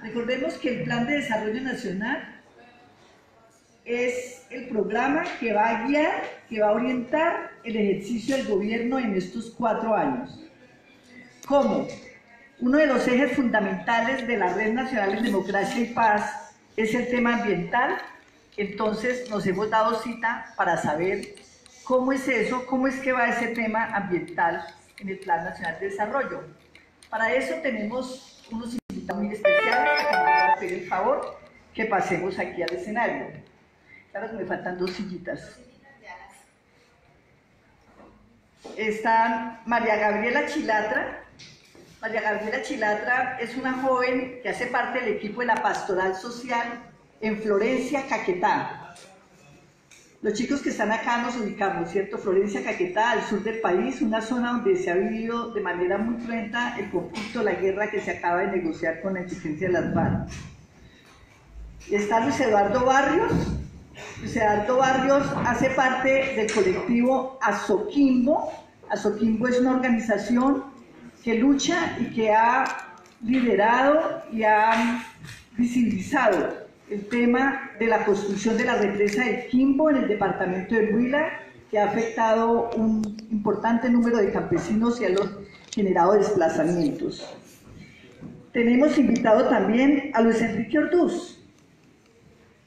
Recordemos que el Plan de Desarrollo Nacional es el programa que va a guiar, que va a orientar el ejercicio del gobierno en estos 4 años. ¿Cómo? Uno de los ejes fundamentales de la Red Nacional de Democracia y Paz es el tema ambiental. Entonces nos hemos dado cita para saber cómo es eso, cómo es que va ese tema ambiental en el Plan Nacional de Desarrollo. Para eso tenemos unos invitados muy especiales a quienes voy a pedir el favor que pasemos aquí al escenario. Claro que me faltan 2 sillitas. Está María Gabriela Chilatra. María Gabriela Chilatra es una joven que hace parte del equipo de la Pastoral Social en Florencia, Caquetá. Los chicos que están acá nos ubicamos, ¿cierto? Florencia, Caquetá, al sur del país, una zona donde se ha vivido de manera muy cruenta el conflicto, la guerra que se acaba de negociar con la existencia de las FARC. Está Luis Eduardo Barrios. Luis Eduardo Barrios hace parte del colectivo Azoquimbo. Azoquimbo es una organización que lucha y que ha liderado y ha visibilizado el tema de la construcción de la represa del Quimbo en el departamento de Huila, que ha afectado un importante número de campesinos y ha generado desplazamientos. Tenemos invitado también a Luis Enrique Orduz.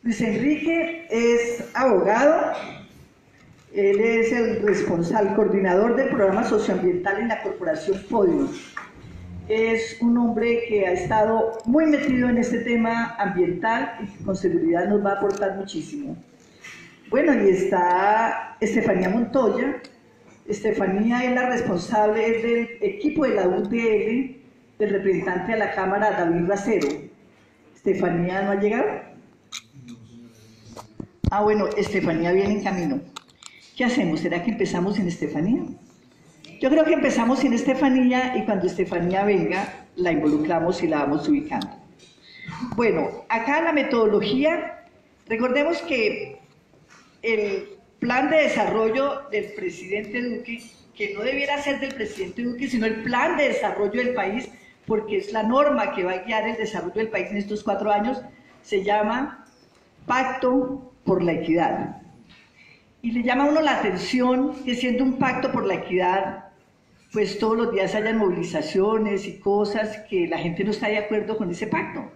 Luis Enrique es abogado, él es el responsable, coordinador del programa socioambiental en la Corporación Podium. Es un hombre que ha estado muy metido en este tema ambiental y que con seguridad nos va a aportar muchísimo. Bueno, y está Estefanía Montoya. Estefanía es la responsable del equipo de la UTL, del representante de la Cámara, David Racero. ¿Estefanía no ha llegado? Ah, bueno, Estefanía viene en camino. ¿Qué hacemos? ¿Será que empezamos sin Estefanía? Yo creo que empezamos sin Estefanía y cuando Estefanía venga, la involucramos y la vamos ubicando. Bueno, acá la metodología, recordemos que el plan de desarrollo del presidente Duque, que no debiera ser del presidente Duque, sino el plan de desarrollo del país, porque es la norma que va a guiar el desarrollo del país en estos 4 años, se llama Pacto por la Equidad. Y le llama a uno la atención que siendo un pacto por la equidad, pues todos los días hayan movilizaciones y cosas que la gente no está de acuerdo con ese pacto.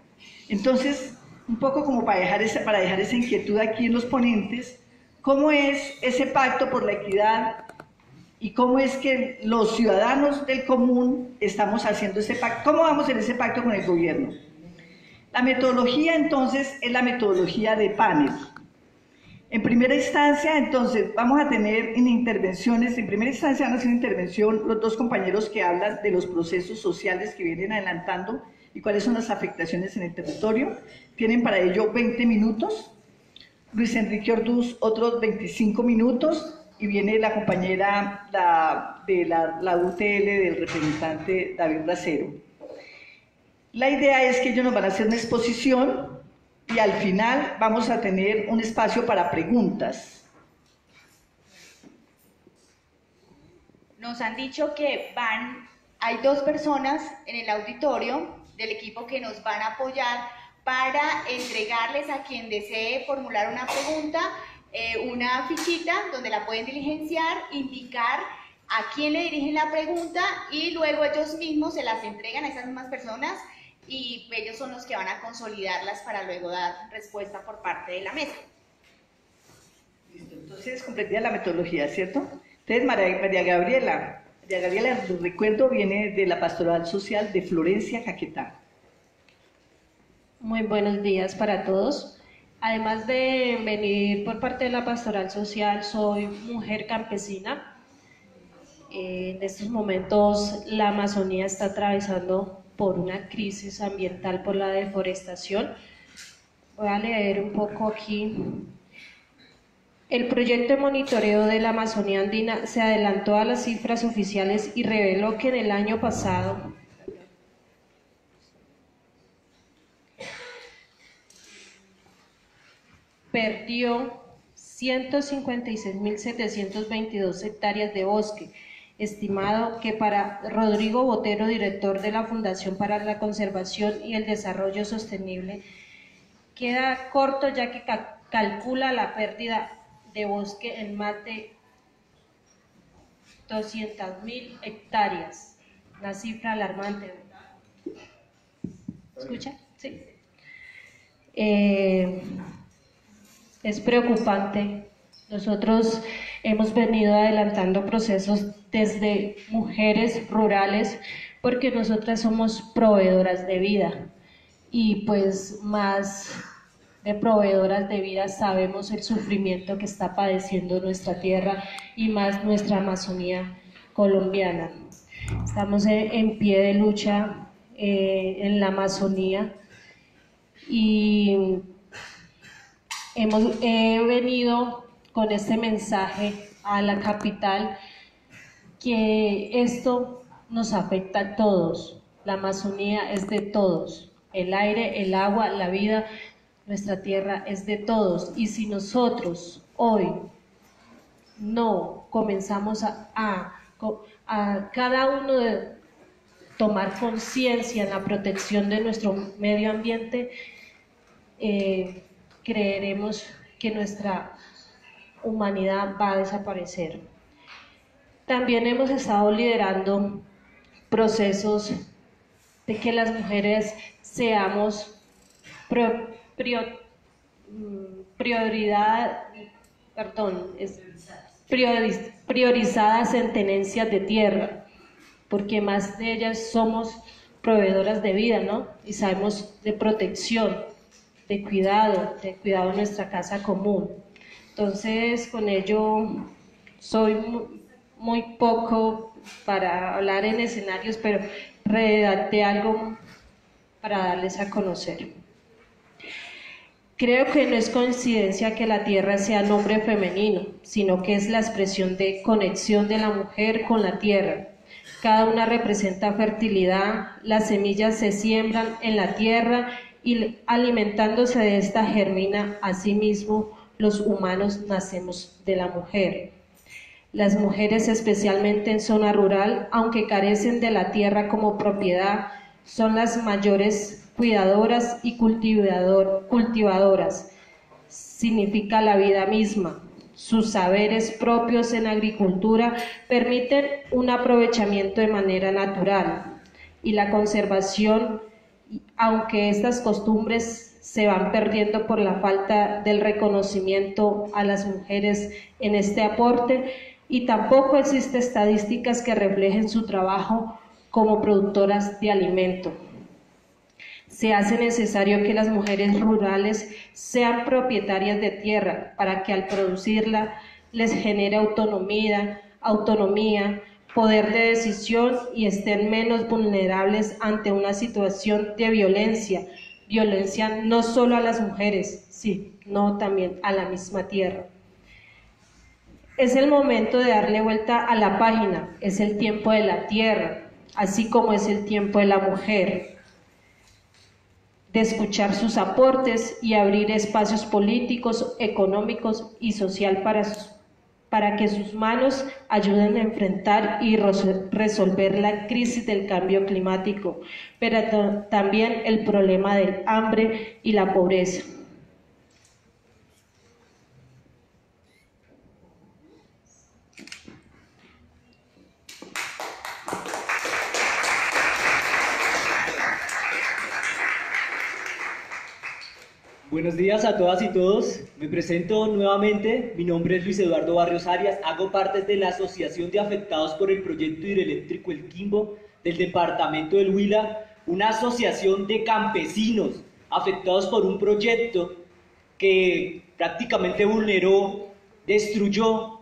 Entonces, un poco como para dejar esa inquietud aquí en los ponentes, ¿cómo es ese pacto por la equidad y cómo es que los ciudadanos del común estamos haciendo ese pacto? ¿Cómo vamos en ese pacto con el gobierno? La metodología, entonces, es la metodología de panel. En primera instancia, entonces, vamos a tener intervenciones, en primera instancia van a hacer una intervención los 2 compañeros que hablan de los procesos sociales que vienen adelantando y cuáles son las afectaciones en el territorio. Tienen para ello 20 minutos. Luis Enrique Orduz, otros 25 minutos, y viene la compañera de la UTL del representante David Racero. La idea es que ellos nos van a hacer una exposición y al final vamos a tener un espacio para preguntas. Nos han dicho que hay 2 personas en el auditorio del equipo que nos van a apoyar para entregarles a quien desee formular una pregunta, una fichita donde la pueden diligenciar, indicar a quién le dirigen la pregunta y luego ellos mismos se las entregan a esas mismas personas y ellos son los que van a consolidarlas para luego dar respuesta por parte de la mesa. Listo, entonces comprendía la metodología, ¿cierto? Entonces María Gabriela, les recuerdo, viene de la Pastoral Social de Florencia, Caquetá. Muy buenos días para todos. Además de venir por parte de la Pastoral Social, soy mujer campesina. En estos momentos la Amazonía está atravesando por una crisis ambiental por la deforestación. Voy a leer un poco aquí. El proyecto de monitoreo de la Amazonía andina se adelantó a las cifras oficiales y reveló que en el año pasado perdió 156.722 hectáreas de bosque Estimado que para Rodrigo Botero, director de la Fundación para la Conservación y el Desarrollo Sostenible, queda corto ya que calcula la pérdida de bosque en más de 200.000 hectáreas, una cifra alarmante. ¿Escucha? Sí. Es preocupante. Nosotros hemos venido adelantando procesos desde mujeres rurales porque nosotras somos proveedoras de vida y pues más de proveedoras de vida sabemos el sufrimiento que está padeciendo nuestra tierra y más nuestra Amazonía colombiana. Estamos en pie de lucha en la Amazonía y he venido con este mensaje a la capital que esto nos afecta a todos. La Amazonía es de todos, el aire, el agua, la vida, nuestra tierra es de todos, y si nosotros hoy no comenzamos a cada uno de tomar conciencia en la protección de nuestro medio ambiente, creeremos que nuestra humanidad va a desaparecer. También hemos estado liderando procesos de que las mujeres seamos priorizadas en tenencias de tierra, porque más de ellas somos proveedoras de vida, ¿no? Y sabemos de protección, de cuidado de nuestra casa común. Entonces, con ello soy muy poco para hablar en escenarios, pero redacté algo para darles a conocer. Creo que no es coincidencia que la tierra sea nombre femenino, sino que es la expresión de conexión de la mujer con la tierra. Cada una representa fertilidad, las semillas se siembran en la tierra y alimentándose de esta germina, asimismo los humanos nacemos de la mujer. Las mujeres, especialmente en zona rural, aunque carecen de la tierra como propiedad, son las mayores cuidadoras y cultivadoras. Significa la vida misma. Sus saberes propios en agricultura permiten un aprovechamiento de manera natural y la conservación, aunque estas costumbres se van perdiendo por la falta del reconocimiento a las mujeres en este aporte, y tampoco existen estadísticas que reflejen su trabajo como productoras de alimento. Se hace necesario que las mujeres rurales sean propietarias de tierra para que al producirla les genere autonomía, poder de decisión y estén menos vulnerables ante una situación de violencia no solo a las mujeres, sino también a la misma tierra. Es el momento de darle vuelta a la página, es el tiempo de la tierra, así como es el tiempo de la mujer, de escuchar sus aportes y abrir espacios políticos, económicos y social para que sus manos ayuden a enfrentar y resolver la crisis del cambio climático, pero también el problema del hambre y la pobreza. Buenos días a todas y todos, me presento nuevamente, mi nombre es Luis Eduardo Barrios Arias, hago parte de la Asociación de Afectados por el Proyecto Hidroeléctrico El Quimbo del departamento del Huila, una asociación de campesinos afectados por un proyecto que prácticamente vulneró, destruyó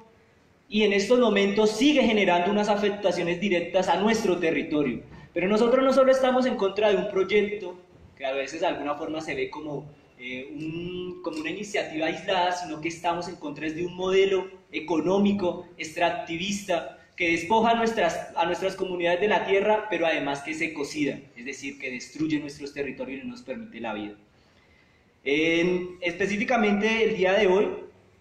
y en estos momentos sigue generando unas afectaciones directas a nuestro territorio. Pero nosotros no solo estamos en contra de un proyecto que a veces de alguna forma se ve como una iniciativa aislada, sino que estamos en contra de un modelo económico, extractivista, que despoja a nuestras comunidades de la tierra, pero además que se ecocida, es decir, que destruye nuestros territorios y no nos permite la vida. Específicamente el día de hoy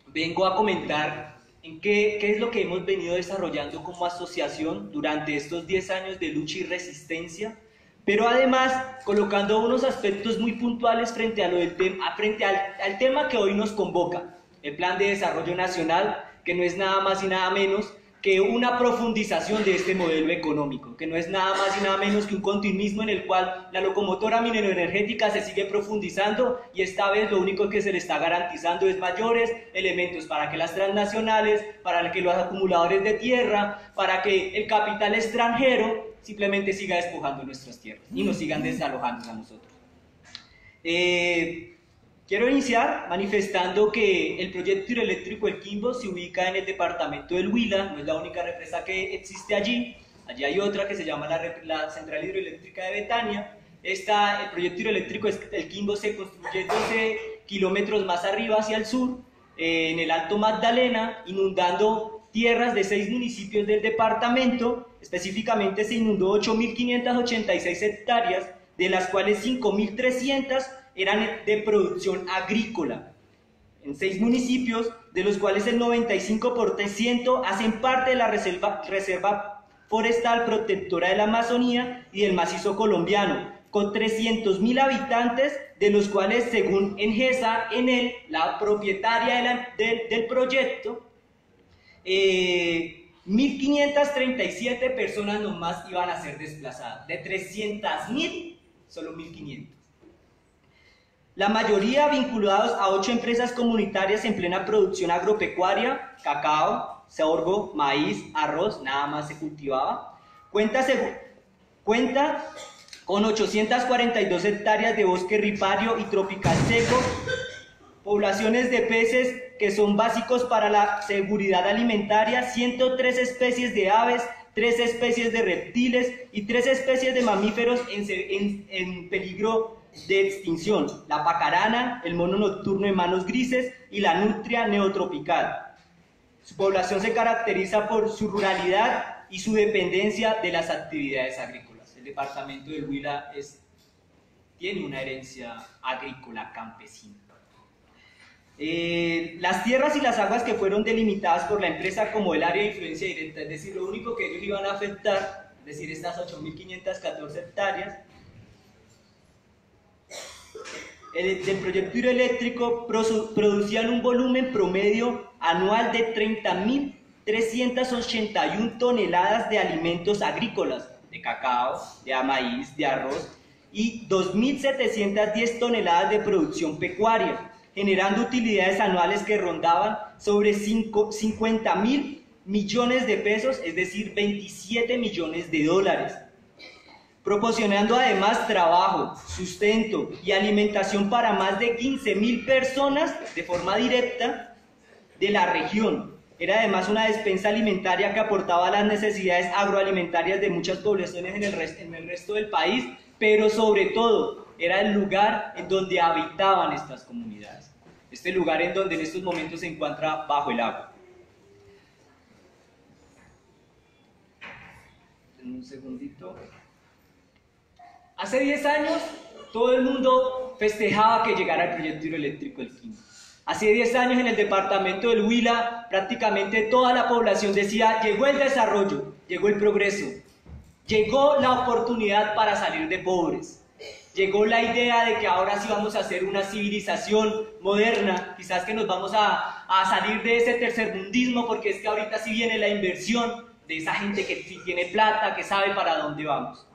vengo a comentar qué es lo que hemos venido desarrollando como asociación durante estos 10 años de lucha y resistencia, pero además colocando unos aspectos muy puntuales frente al tema que hoy nos convoca, el Plan de Desarrollo Nacional, que no es nada más y nada menos que una profundización de este modelo económico, que no es nada más y nada menos que un continuismo en el cual la locomotora mineroenergética se sigue profundizando y esta vez lo único que se le está garantizando es mayores elementos para que las transnacionales, para que los acumuladores de tierra, para que el capital extranjero simplemente siga despojando nuestras tierras y nos sigan desalojando a nosotros. Quiero iniciar manifestando que el proyecto hidroeléctrico El Quimbo se ubica en el departamento del Huila, no es la única represa que existe allí, allí hay otra que se llama la Central Hidroeléctrica de Betania. El proyecto hidroeléctrico El Quimbo se construye 12 kilómetros más arriba hacia el sur, en el Alto Magdalena, inundando tierras de 6 municipios del departamento. Específicamente se inundó 8.586 hectáreas, de las cuales 5.300 eran de producción agrícola, en 6 municipios, de los cuales el 95% hacen parte de la Reserva Forestal Protectora de la Amazonía y del Macizo Colombiano, con 300.000 habitantes, de los cuales, según Engesa, la propietaria del proyecto, 1.537 personas nomás iban a ser desplazadas. De 300.000, solo 1.500. La mayoría vinculados a 8 empresas comunitarias en plena producción agropecuaria, cacao, sorgo, maíz, arroz, nada más se cultivaba. Cuenta con 842 hectáreas de bosque ripario y tropical seco, poblaciones de peces que son básicos para la seguridad alimentaria, 103 especies de aves, 3 especies de reptiles y 3 especies de mamíferos en peligro de extinción: la pacarana, el mono nocturno de manos grises y la nutria neotropical. Su población se caracteriza por su ruralidad y su dependencia de las actividades agrícolas. El departamento del Huila tiene una herencia agrícola campesina. Las tierras y las aguas que fueron delimitadas por la empresa como el área de influencia directa, es decir, lo único que ellos iban a afectar, es decir, estas 8.514 hectáreas, del proyecto hidroeléctrico producían un volumen promedio anual de 30.381 toneladas de alimentos agrícolas, de cacao, de maíz, de arroz, y 2.710 toneladas de producción pecuaria, generando utilidades anuales que rondaban sobre 50.000 millones de pesos, es decir, 27 millones de dólares. Proporcionando además trabajo, sustento y alimentación para más de 15.000 personas de forma directa de la región. Era además una despensa alimentaria que aportaba las necesidades agroalimentarias de muchas poblaciones en el resto del país, pero sobre todo era el lugar en donde habitaban estas comunidades. Este lugar en donde en estos momentos se encuentra bajo el agua. Un segundito. Hace 10 años todo el mundo festejaba que llegara el proyecto hidroeléctrico El Quimbo. Hace 10 años en el departamento del Huila prácticamente toda la población decía: llegó el desarrollo, llegó el progreso, llegó la oportunidad para salir de pobres, llegó la idea de que ahora sí vamos a hacer una civilización moderna, quizás que nos vamos a salir de ese tercermundismo, porque es que ahorita sí viene la inversión de esa gente que sí tiene plata, que sabe para dónde vamos.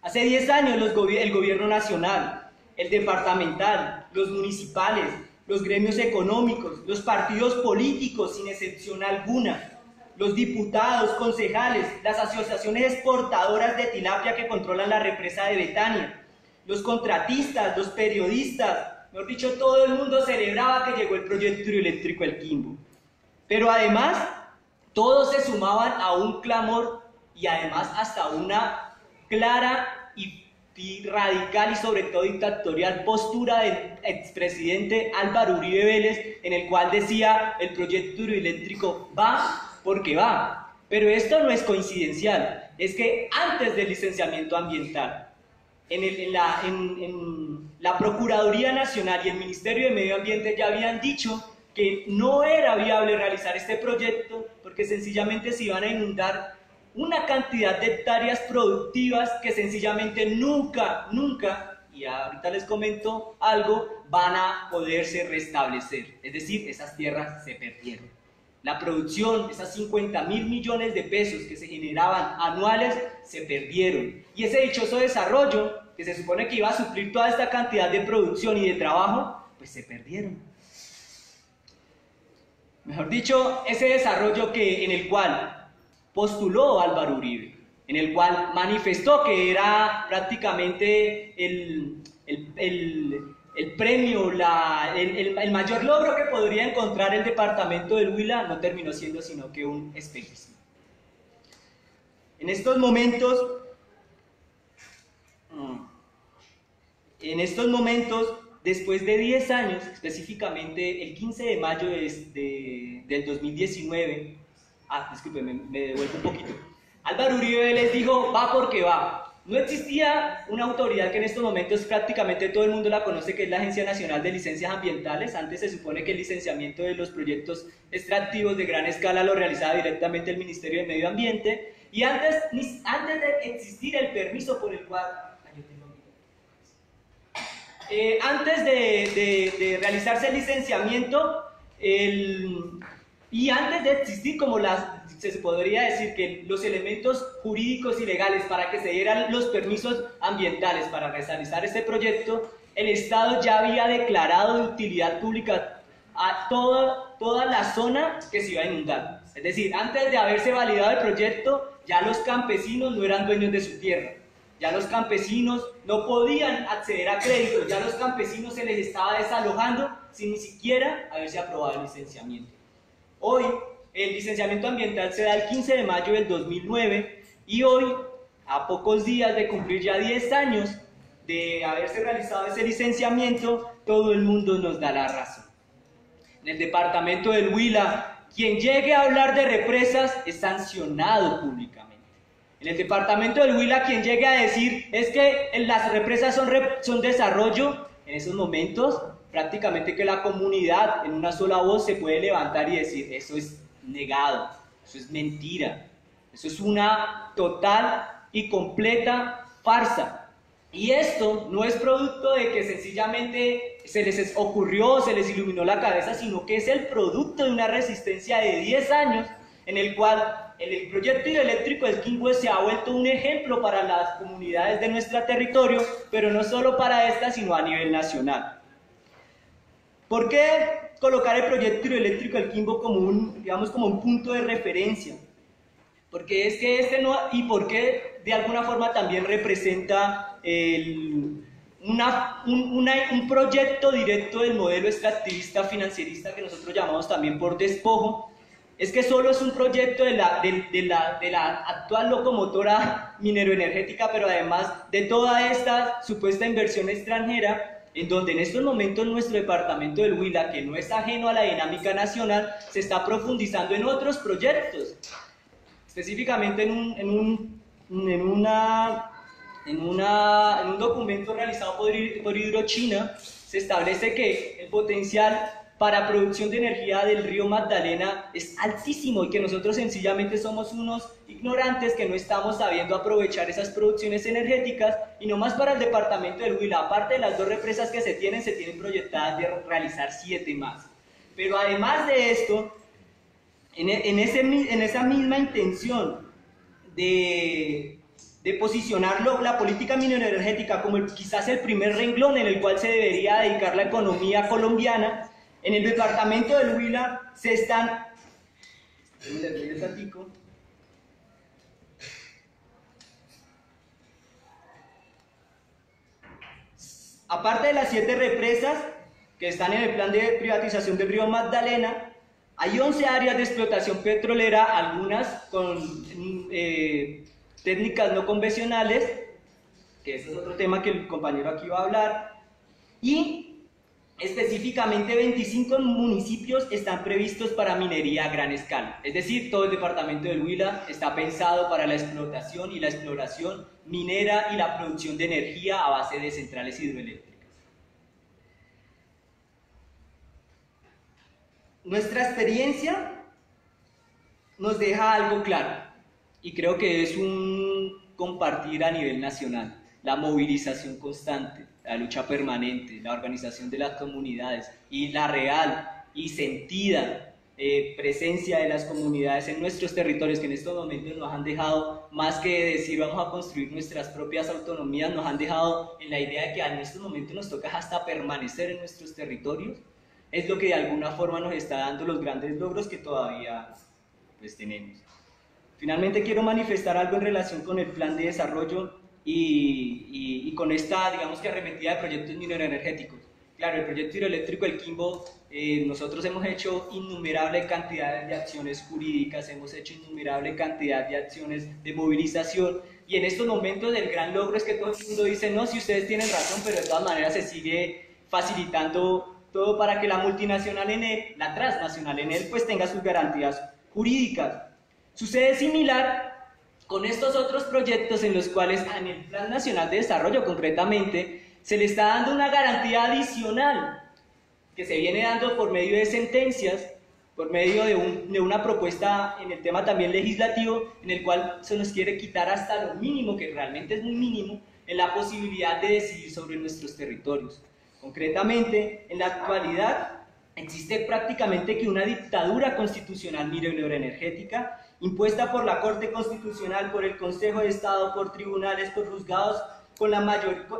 Hace 10 años el gobierno nacional, el departamental, los municipales, los gremios económicos, los partidos políticos sin excepción alguna, los diputados, concejales, las asociaciones exportadoras de tilapia que controlan la represa de Betania, los contratistas, los periodistas, mejor dicho, todo el mundo celebraba que llegó el proyecto hidroeléctrico El Quimbo. Pero además, todos se sumaban a un clamor y además hasta una clara y radical y sobre todo dictatorial postura del expresidente Álvaro Uribe Vélez, en el cual decía: el proyecto hidroeléctrico va porque va. Pero esto no es coincidencial, es que antes del licenciamiento ambiental, en la Procuraduría Nacional y el Ministerio de Medio Ambiente ya habían dicho que no era viable realizar este proyecto porque sencillamente se iban a inundar una cantidad de hectáreas productivas que sencillamente nunca, y ahorita les comento algo, van a poderse restablecer. Es decir, esas tierras se perdieron. La producción, esas 50.000 millones de pesos que se generaban anuales, se perdieron. Y ese dichoso desarrollo, que se supone que iba a suplir toda esta cantidad de producción y de trabajo, pues se perdieron. Mejor dicho, ese desarrollo en el cual postuló Álvaro Uribe, en el cual manifestó que era prácticamente el premio, el mayor logro que podría encontrar el departamento del Huila, no terminó siendo sino que un espejismo. En estos momentos, después de 10 años, específicamente el 15 de mayo del 2019, discúlpenme, me devuelvo un poquito, Álvaro Uribe les dijo, va porque va. No existía una autoridad que en estos momentos prácticamente todo el mundo la conoce, que es la Agencia Nacional de Licencias Ambientales. Antes se supone que el licenciamiento de los proyectos extractivos de gran escala lo realizaba directamente el Ministerio de Medio Ambiente, y antes de existir el permiso por el cual... antes de realizarse el licenciamiento, y antes de existir como se podría decir que los elementos jurídicos y legales para que se dieran los permisos ambientales para realizar este proyecto, el Estado ya había declarado de utilidad pública a toda la zona que se iba a inundar. Es decir, antes de haberse validado el proyecto, ya los campesinos no eran dueños de su tierra. Ya los campesinos no podían acceder a créditos, ya los campesinos se les estaba desalojando sin ni siquiera haberse aprobado el licenciamiento. Hoy, el licenciamiento ambiental se da el 15 de mayo del 2009 y hoy, a pocos días de cumplir ya 10 años de haberse realizado ese licenciamiento, todo el mundo nos da la razón. En el departamento del Huila, quien llegue a hablar de represas es sancionado públicamente. En el departamento del Huila, quien llegue a decir es que las represas son desarrollo, en esos momentos prácticamente que la comunidad en una sola voz se puede levantar y decir eso es negado, eso es mentira, eso es una total y completa farsa. Y esto no es producto de que sencillamente se les ocurrió, se les iluminó la cabeza, sino que es el producto de una resistencia de 10 años en el cual el proyecto hidroeléctrico del Quimbo se ha vuelto un ejemplo para las comunidades de nuestro territorio, pero no solo para estas, sino a nivel nacional. ¿Por qué colocar el proyecto hidroeléctrico del Quimbo como un punto de referencia? Porque es que y porque de alguna forma también representa un proyecto directo del modelo extractivista financierista que nosotros llamamos también por despojo. Es que solo es un proyecto de la actual locomotora mineroenergética, pero además de toda esta supuesta inversión extranjera, en donde en estos momentos nuestro departamento del Huila, que no es ajeno a la dinámica nacional, se está profundizando en otros proyectos. Específicamente en un documento realizado por Hidrochina, se establece que el potencial para producción de energía del río Magdalena es altísimo y que nosotros sencillamente somos unos ignorantes que no estamos sabiendo aprovechar esas producciones energéticas, y no más para el departamento del Huila. Aparte de las 2 represas que se tienen proyectadas de realizar 7 más. Pero además de esto, en esa misma intención de posicionar la política mineroenergética como quizás el primer renglón en el cual se debería dedicar la economía colombiana, en el departamento del Huila se están... Aparte de las 7 represas que están en el plan de privatización del río Magdalena, hay 11 áreas de explotación petrolera, algunas con técnicas no convencionales, que ese es otro tema que el compañero aquí va a hablar, y específicamente 25 municipios están previstos para minería a gran escala. Es decir, todo el departamento del Huila está pensado para la explotación y la exploración minera y la producción de energía a base de centrales hidroeléctricas. nuestra experiencia nos deja algo claro, y creo que es un compartir a nivel nacional: la movilización constante, la lucha permanente, la organización de las comunidades y la real y sentida presencia de las comunidades en nuestros territorios, que en estos momentos nos han dejado, más que decir vamos a construir nuestras propias autonomías, nos han dejado en la idea de que en estos momentos nos toca hasta permanecer en nuestros territorios, es lo que de alguna forma nos está dando los grandes logros que todavía pues tenemos. Finalmente quiero manifestar algo en relación con el plan de desarrollo y con esta, digamos que arremetida de proyectos mineroenergéticos. Claro, el proyecto hidroeléctrico El Quimbo, nosotros hemos hecho innumerable cantidad de acciones jurídicas, hemos hecho innumerable cantidad de acciones de movilización, y en estos momentos el gran logro es que todo el mundo dice, no, si ustedes tienen razón, pero de todas maneras se sigue facilitando todo para que la multinacional Enel, la transnacional Enel, pues tenga sus garantías jurídicas. Sucede similar con estos otros proyectos en los cuales en el Plan Nacional de Desarrollo concretamente se le está dando una garantía adicional que se viene dando por medio de sentencias, por medio de una propuesta en el tema también legislativo, en el cual se nos quiere quitar hasta lo mínimo, que realmente es muy mínimo, en la posibilidad de decidir sobre nuestros territorios. Concretamente, en la actualidad existe prácticamente que una dictadura constitucional mineroenergética impuesta por la Corte Constitucional, por el Consejo de Estado, por tribunales, por juzgados,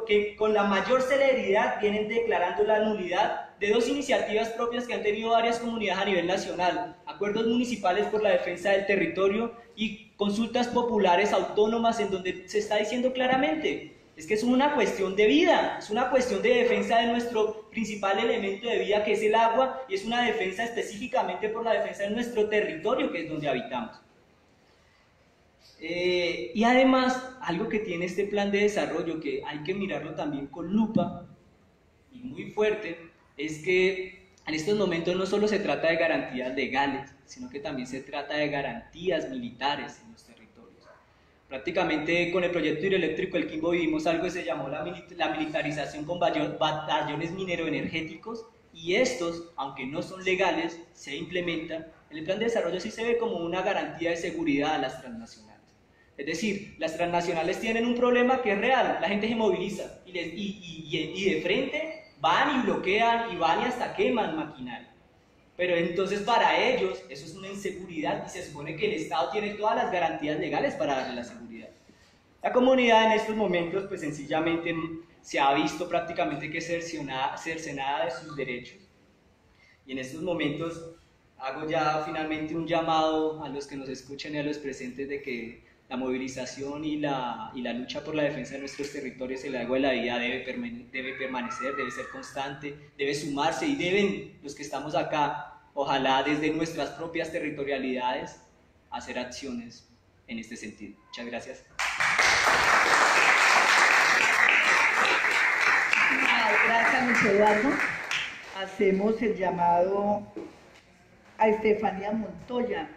que con la mayor celeridad vienen declarando la nulidad de dos iniciativas propias que han tenido varias comunidades a nivel nacional: acuerdos municipales por la defensa del territorio y consultas populares autónomas, en donde se está diciendo claramente, es que es una cuestión de vida, es una cuestión de defensa de nuestro principal elemento de vida, que es el agua, y es una defensa específicamente por la defensa de nuestro territorio, que es donde habitamos. Y además, algo que tiene este plan de desarrollo, que hay que mirarlo también con lupa y muy fuerte, es que en estos momentos no solo se trata de garantías legales, sino que también se trata de garantías militares en los territorios. Prácticamente con el proyecto hidroeléctrico El Quimbo vivimos algo que se llamó la militarización con batallones mineroenergéticos, y estos, aunque no son legales, se implementan. En el plan de desarrollo sí se ve como una garantía de seguridad a las transnacionales. Es decir, las transnacionales tienen un problema que es real, la gente se moviliza y de frente van y bloquean y van y hasta queman maquinaria. Pero entonces para ellos eso es una inseguridad, y se supone que el Estado tiene todas las garantías legales para darle la seguridad. La comunidad en estos momentos pues sencillamente se ha visto prácticamente que cercenada de sus derechos, y en estos momentos hago ya finalmente un llamado a los que nos escuchen y a los presentes de que la movilización y la lucha por la defensa de nuestros territorios, el agua de la vida, debe permanecer, debe ser constante, debe sumarse, y deben los que estamos acá, ojalá desde nuestras propias territorialidades, hacer acciones en este sentido. Muchas gracias. Gracias, Luis Eduardo. Hacemos el llamado a Estefanía Montoya,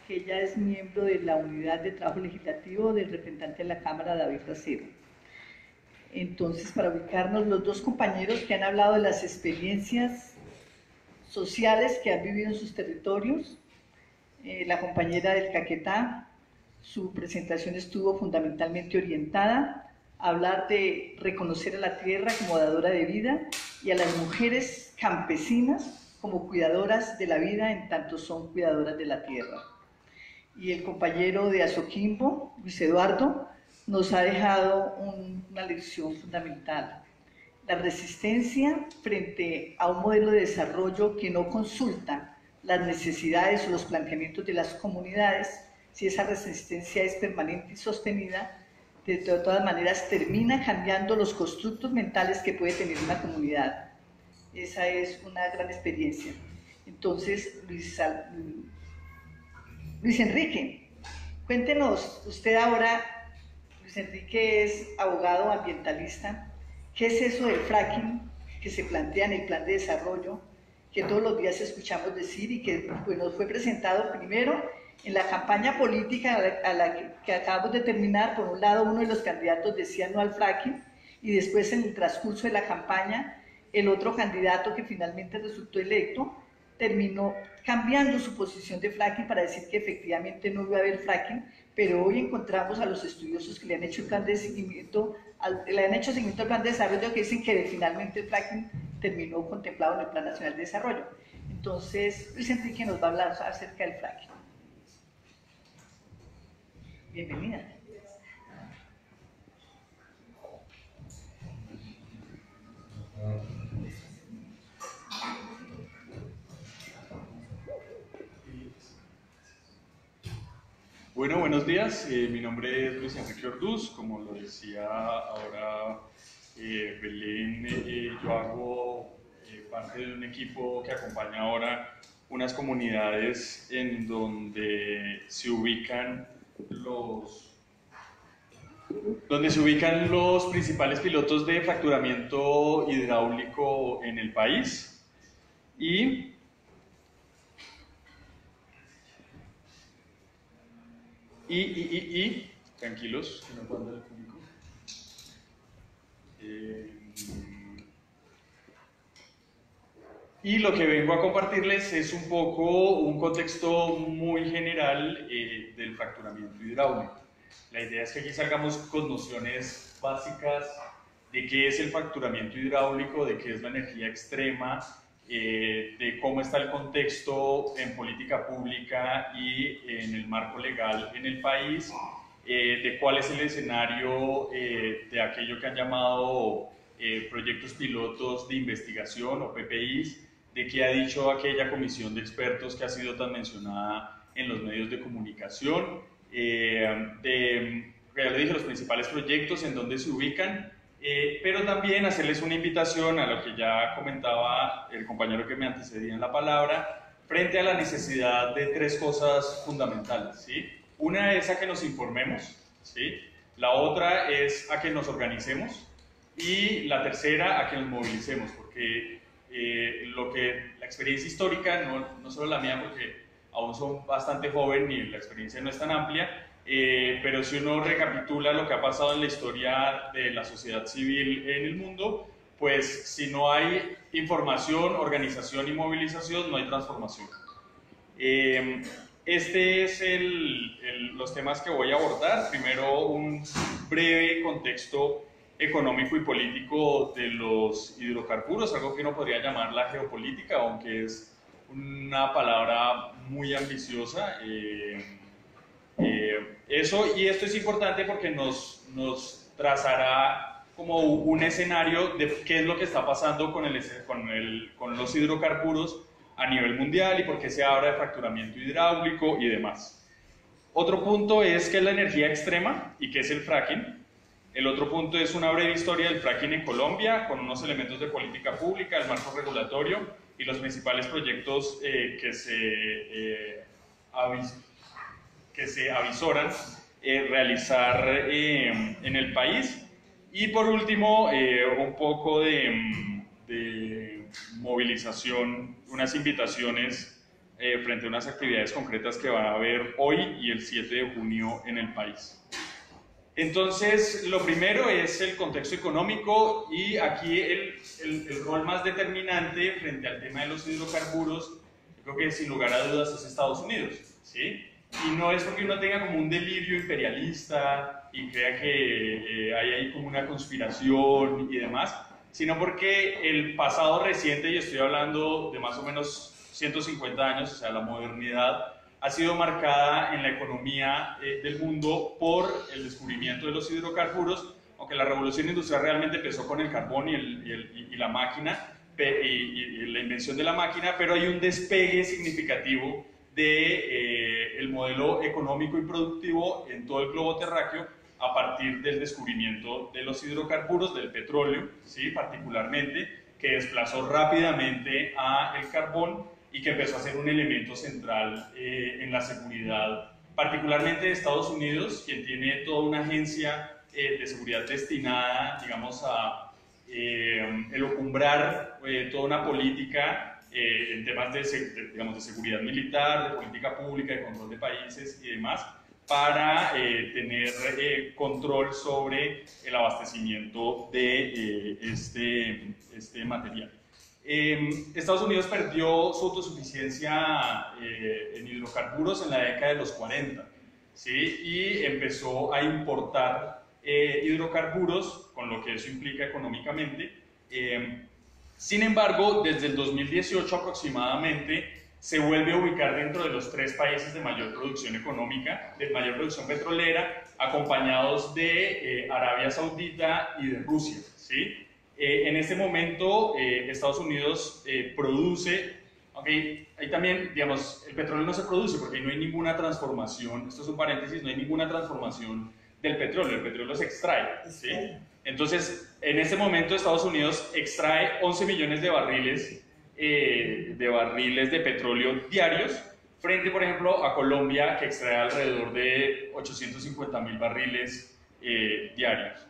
que ella es miembro de la Unidad de Trabajo Legislativo del representante de la Cámara, David Racero. Entonces, para ubicarnos, los dos compañeros que han hablado de las experiencias sociales que han vivido en sus territorios, la compañera del Caquetá, su presentación estuvo fundamentalmente orientada a hablar de reconocer a la tierra como dadora de vida y a las mujeres campesinas como cuidadoras de la vida en tanto son cuidadoras de la tierra. Y el compañero de Azoquimbo, Luis Eduardo, nos ha dejado una lección fundamental: la resistencia frente a un modelo de desarrollo que no consulta las necesidades o los planteamientos de las comunidades. Si esa resistencia es permanente y sostenida, de todas maneras termina cambiando los constructos mentales que puede tener una comunidad. Esa es una gran experiencia. Entonces, Luis Enrique, cuéntenos, usted ahora, Luis Enrique es abogado ambientalista. ¿Qué es eso del fracking que se plantea en el plan de desarrollo, que todos los días escuchamos decir y que pues, nos fue presentado primero en la campaña política que acabamos de terminar? Por un lado, uno de los candidatos decía no al fracking, y después en el transcurso de la campaña, el otro candidato que finalmente resultó electo terminó cambiando su posición de fracking para decir que efectivamente no iba a haber fracking, pero hoy encontramos a los estudiosos que le han hecho el plan de seguimiento, le han hecho seguimiento al plan de desarrollo, que dicen que finalmente el fracking terminó contemplado en el Plan Nacional de Desarrollo. Entonces, Luis Enrique nos va a hablar acerca del fracking. Bienvenida. Bueno, buenos días. Mi nombre es Luis Enrique Orduz. Como lo decía ahora Belén, yo hago parte de un equipo que acompaña ahora unas comunidades en donde se ubican los principales pilotos de fracturamiento hidráulico en el país. Tranquilos, que no manda el público. Y lo que vengo a compartirles es un poco un contexto muy general del fracturamiento hidráulico. La idea es que aquí salgamos con nociones básicas de qué es el fracturamiento hidráulico, de qué es la energía extrema, de cómo está el contexto en política pública y en el marco legal en el país, de cuál es el escenario de aquello que han llamado proyectos pilotos de investigación o PPIs, de qué ha dicho aquella comisión de expertos que ha sido tan mencionada en los medios de comunicación, ya le dije, los principales proyectos, en dónde se ubican, pero también hacerles una invitación a lo que ya comentaba el compañero que me antecedía en la palabra, frente a la necesidad de tres cosas fundamentales, ¿sí? Una es a que nos informemos, ¿sí? La otra es a que nos organicemos y la tercera a que nos movilicemos, porque la experiencia histórica, no solo la mía porque aún soy bastante joven y la experiencia no es tan amplia, pero si uno recapitula lo que ha pasado en la historia de la sociedad civil en el mundo, pues si no hay información, organización y movilización, no hay transformación. Este es los temas que voy a abordar. Primero, un breve contexto económico y político de los hidrocarburos, algo que uno podría llamar la geopolítica, aunque es una palabra muy ambiciosa. Y esto es importante porque nos trazará como un escenario de qué es lo que está pasando con los hidrocarburos a nivel mundial y por qué se habla de fracturamiento hidráulico y demás. Otro punto es qué es la energía extrema y qué es el fracking. El otro punto es una breve historia del fracking en Colombia, con unos elementos de política pública, el marco regulatorio y los principales proyectos que se avisoran realizar en el país. Y por último, un poco de movilización, unas invitaciones frente a unas actividades concretas que van a haber hoy y el 7 de junio en el país. Entonces, lo primero es el contexto económico y aquí el rol más determinante frente al tema de los hidrocarburos, yo creo que sin lugar a dudas es Estados Unidos, ¿sí? Y no es porque uno tenga como un delirio imperialista y crea que hay ahí como una conspiración y demás, sino porque el pasado reciente, y estoy hablando de más o menos 150 años, o sea, la modernidad, ha sido marcada en la economía del mundo por el descubrimiento de los hidrocarburos, aunque la revolución industrial realmente empezó con el carbón y la máquina, y la invención de la máquina, pero hay un despegue significativo del modelo económico y productivo en todo el globo terráqueo a partir del descubrimiento de los hidrocarburos, del petróleo, ¿sí? Particularmente, que desplazó rápidamente al carbón y que empezó a ser un elemento central en la seguridad, particularmente de Estados Unidos, quien tiene toda una agencia de seguridad destinada, digamos, a elucumbrar toda una política en temas de seguridad militar, de política pública, de control de países y demás, para tener control sobre el abastecimiento de este material. Estados Unidos perdió su autosuficiencia en hidrocarburos en la década de los 40, ¿sí? Y empezó a importar hidrocarburos, con lo que eso implica económicamente. Sin embargo, desde el 2018 aproximadamente, se vuelve a ubicar dentro de los 3 países de mayor producción económica, de mayor producción petrolera, acompañados de Arabia Saudita y de Rusia, ¿sí? En este momento, Estados Unidos produce, aunque ahí también, digamos, el petróleo no se produce porque no hay ninguna transformación, esto es un paréntesis, no hay ninguna transformación del petróleo, el petróleo se extrae, ¿sí? Entonces, en este momento Estados Unidos extrae 11 millones de barriles de petróleo diarios, frente, por ejemplo, a Colombia, que extrae alrededor de 850.000 barriles diarios.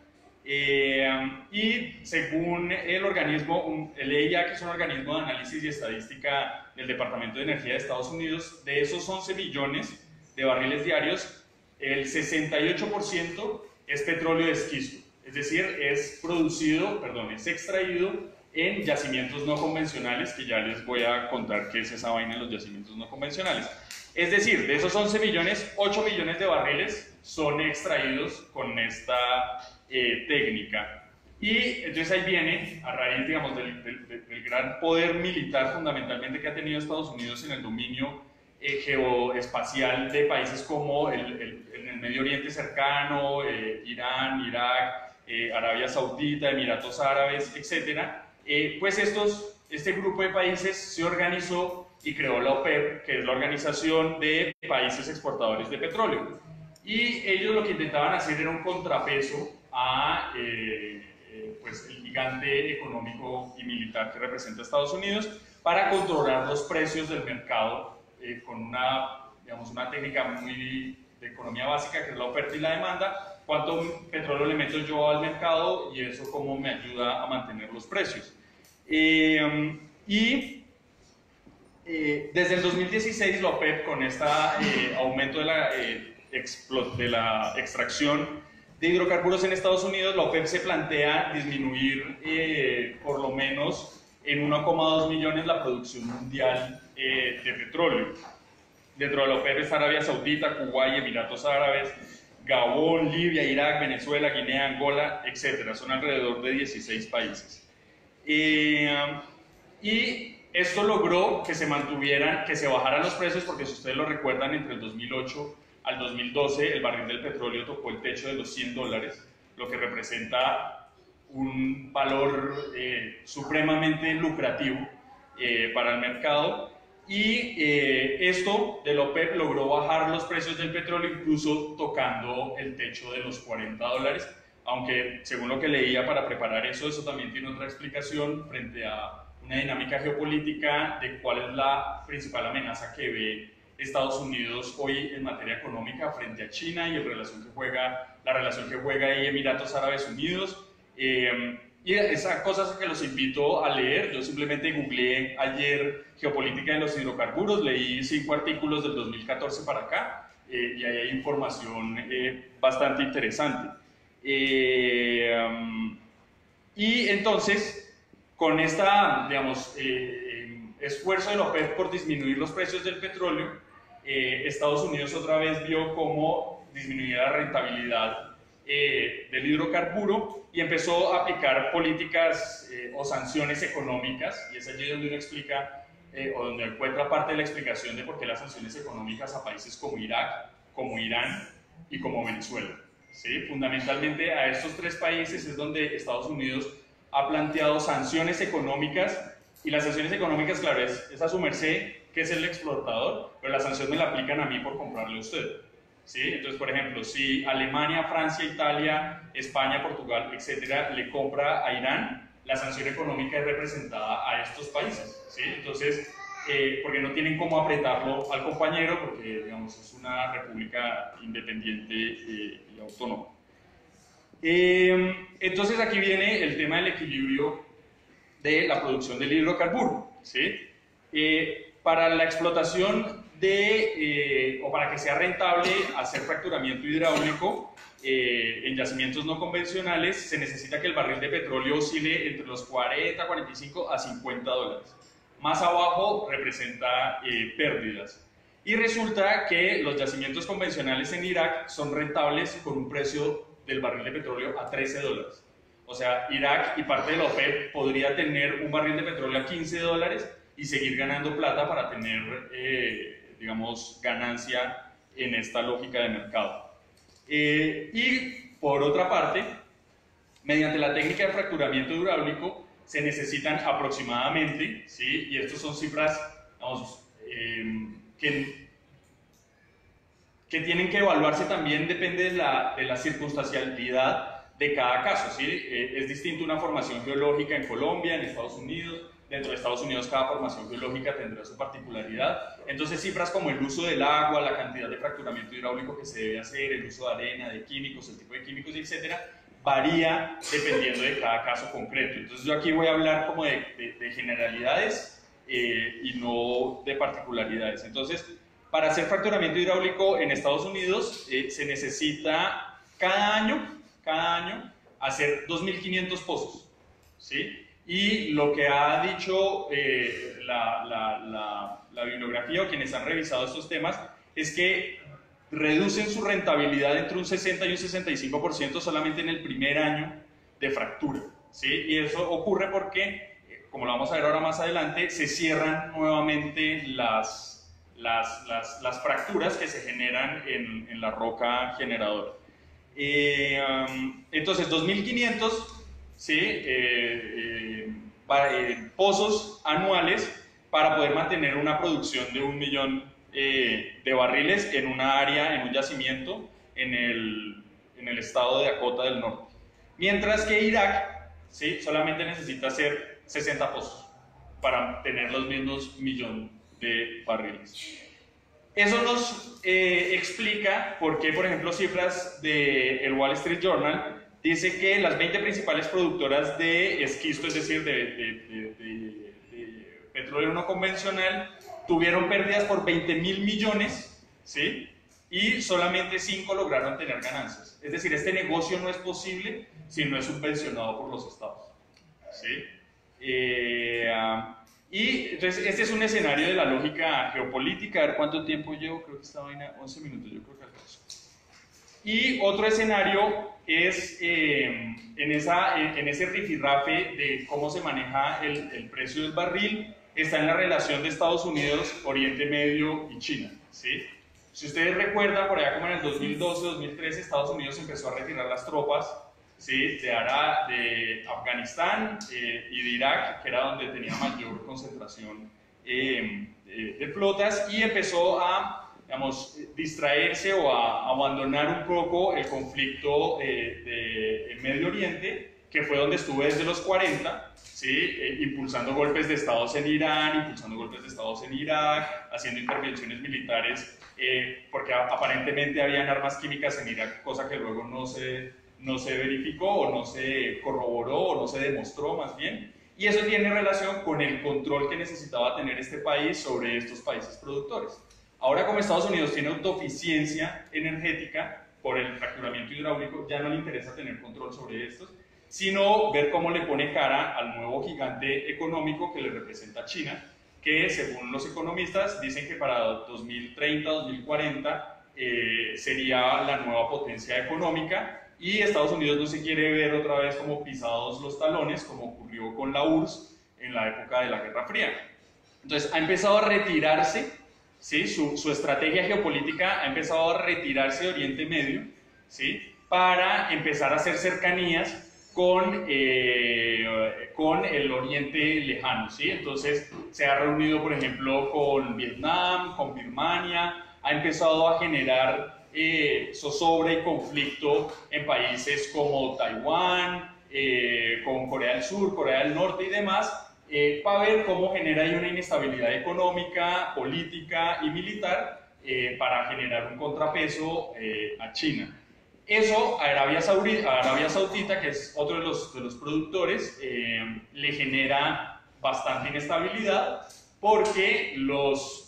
Y según el organismo, el EIA, que es un organismo de análisis y estadística del Departamento de Energía de Estados Unidos, de esos 11 millones de barriles diarios, el 68% es petróleo de esquisto, es decir, es extraído en yacimientos no convencionales, que ya les voy a contar qué es esa vaina en los yacimientos no convencionales. Es decir, de esos 11 millones, 8 millones de barriles son extraídos con esta técnica. Y entonces ahí viene, a raíz, digamos, del gran poder militar fundamentalmente que ha tenido Estados Unidos en el dominio geoespacial de países como en el Medio Oriente cercano, Irán, Irak, Arabia Saudita, Emiratos Árabes, etcétera. Pues este grupo de países se organizó y creó la OPEP, que es la Organización de Países Exportadores de Petróleo. Y ellos lo que intentaban hacer era un contrapeso a pues el gigante económico y militar que representa Estados Unidos para controlar los precios del mercado con una técnica muy de economía básica, que es la oferta y la demanda. Cuánto petróleo le meto yo al mercado y eso cómo me ayuda a mantener los precios. Desde el 2016 la OPEP, con este aumento de la extracción de hidrocarburos en Estados Unidos, la OPEP se plantea disminuir por lo menos en 1,2 millones la producción mundial de petróleo. Dentro de la OPEP está Arabia Saudita, Kuwait, Emiratos Árabes, Gabón, Libia, Irak, Venezuela, Guinea, Angola, etc. Son alrededor de 16 países. Y esto logró que se bajaran los precios, porque si ustedes lo recuerdan, entre el 2008 al 2012 el barril del petróleo tocó el techo de los $100, lo que representa un valor supremamente lucrativo para el mercado. Y esto de la OPEP logró bajar los precios del petróleo, incluso tocando el techo de los $40, aunque según lo que leía para preparar eso también tiene otra explicación frente a una dinámica geopolítica de cuál es la principal amenaza que ve Estados Unidos hoy en materia económica frente a China y la relación que juega ahí Emiratos Árabes Unidos. Y esas cosas que los invito a leer. Yo simplemente googleé ayer geopolítica de los hidrocarburos, leí 5 artículos del 2014 para acá y ahí hay información bastante interesante. Y entonces, con esta, esfuerzo de la OPEP por disminuir los precios del petróleo, Estados Unidos otra vez vio cómo disminuía la rentabilidad del hidrocarburo y empezó a aplicar políticas o sanciones económicas, y es allí donde uno explica o donde encuentra parte de la explicación de por qué las sanciones económicas a países como Irak, como Irán y como Venezuela. ¿Sí? Fundamentalmente a estos 3 países es donde Estados Unidos ha planteado sanciones económicas, y las sanciones económicas, claro, es a su merced, que es el exportador, pero la sanción me la aplican a mí por comprarle a usted. ¿Sí? Entonces, por ejemplo, si Alemania, Francia, Italia, España, Portugal, etcétera, le compra a Irán, la sanción económica es representada a estos países. ¿Sí? Entonces, porque no tienen cómo apretarlo al compañero, porque digamos, es una república independiente y autónoma. Entonces aquí viene el tema del equilibrio de la producción del hidrocarburo. ¿Sí? Para la explotación o para que sea rentable hacer fracturamiento hidráulico en yacimientos no convencionales, se necesita que el barril de petróleo oscile entre los 40, 45 a 50 dólares. Más abajo representa pérdidas. Y resulta que los yacimientos convencionales en Irak son rentables con un precio del barril de petróleo a 13 dólares. O sea, Irak y parte de la OPEP podría tener un barril de petróleo a 15 dólares y seguir ganando plata para tener, digamos, ganancia en esta lógica de mercado. Y por otra parte, mediante la técnica de fracturamiento hidráulico se necesitan aproximadamente, ¿sí? Y estas son cifras, vamos, que tienen que evaluarse también, depende de la circunstancialidad de cada caso, ¿sí? Es distinto una formación geológica en Colombia, en Estados Unidos. Dentro de Estados Unidos cada formación geológica tendrá su particularidad. Entonces cifras como el uso del agua, la cantidad de fracturamiento hidráulico que se debe hacer, el uso de arena, de químicos, el tipo de químicos, etcétera, varía dependiendo de cada caso concreto. Entonces yo aquí voy a hablar como de generalidades y no de particularidades. Entonces, para hacer fracturamiento hidráulico en Estados Unidos se necesita cada año hacer 2.500 pozos, ¿sí? Y lo que ha dicho la bibliografía o quienes han revisado estos temas es que reducen su rentabilidad entre un 60 y un 65% solamente en el primer año de fractura, ¿sí? Y eso ocurre porque, como lo vamos a ver ahora más adelante, se cierran nuevamente las fracturas que se generan en la roca generadora. Entonces, 2.500, ¿sí? Pozos anuales para poder mantener una producción de 1 millón de barriles en una área, en un yacimiento en el estado de Dakota del Norte. Mientras que Irak, ¿sí? Solamente necesita hacer 60 pozos para tener los mismos 1 millón de barriles. Eso nos explica por qué, por ejemplo, cifras del Wall Street Journal dice que las 20 principales productoras de esquisto, es decir, de petróleo no convencional, tuvieron pérdidas por 20.000 millones, ¿sí? Y solamente 5 lograron tener ganancias. Es decir, este negocio no es posible si no es subvencionado por los estados, ¿sí? Y entonces este es un escenario de la lógica geopolítica. A ver cuánto tiempo llevo, creo que esta vaina 11 minutos, yo creo que alcanzo. Y otro escenario es en ese rifirrafe de cómo se maneja el precio del barril, está en la relación de Estados Unidos, Oriente Medio y China, ¿sí? Si ustedes recuerdan, por allá como en el 2012-2013, Estados Unidos empezó a retirar las tropas, ¿sí? de Afganistán y de Irak, que era donde tenía mayor concentración de flotas, y empezó a, digamos, distraerse o a abandonar un poco el conflicto en Medio Oriente, que fue donde estuvo desde los 40, ¿sí? Impulsando golpes de estados en Irán, impulsando golpes de estados en Irak, haciendo intervenciones militares, porque aparentemente habían armas químicas en Irak, cosa que luego no se verificó o no se corroboró o no se demostró más bien, y eso tiene relación con el control que necesitaba tener este país sobre estos países productores. Ahora, como Estados Unidos tiene autoeficiencia energética por el fracturamiento hidráulico, ya no le interesa tener control sobre estos, sino ver cómo le pone cara al nuevo gigante económico que le representa China, que según los economistas dicen que para 2030, 2040 sería la nueva potencia económica, y Estados Unidos no se quiere ver otra vez como pisados los talones, como ocurrió con la URSS en la época de la Guerra Fría. Entonces ha empezado a retirarse, ¿sí? Su estrategia geopolítica ha empezado a retirarse de Oriente Medio, ¿sí? Para empezar a hacer cercanías con el Oriente Lejano, ¿sí? Entonces se ha reunido, por ejemplo, con Vietnam, con Birmania, ha empezado a generar zozobra y conflicto en países como Taiwán, con Corea del Sur, Corea del Norte y demás, para ver cómo genera ahí una inestabilidad económica, política y militar para generar un contrapeso a China. Eso a Arabia Saudita, que es otro de los productores, le genera bastante inestabilidad, porque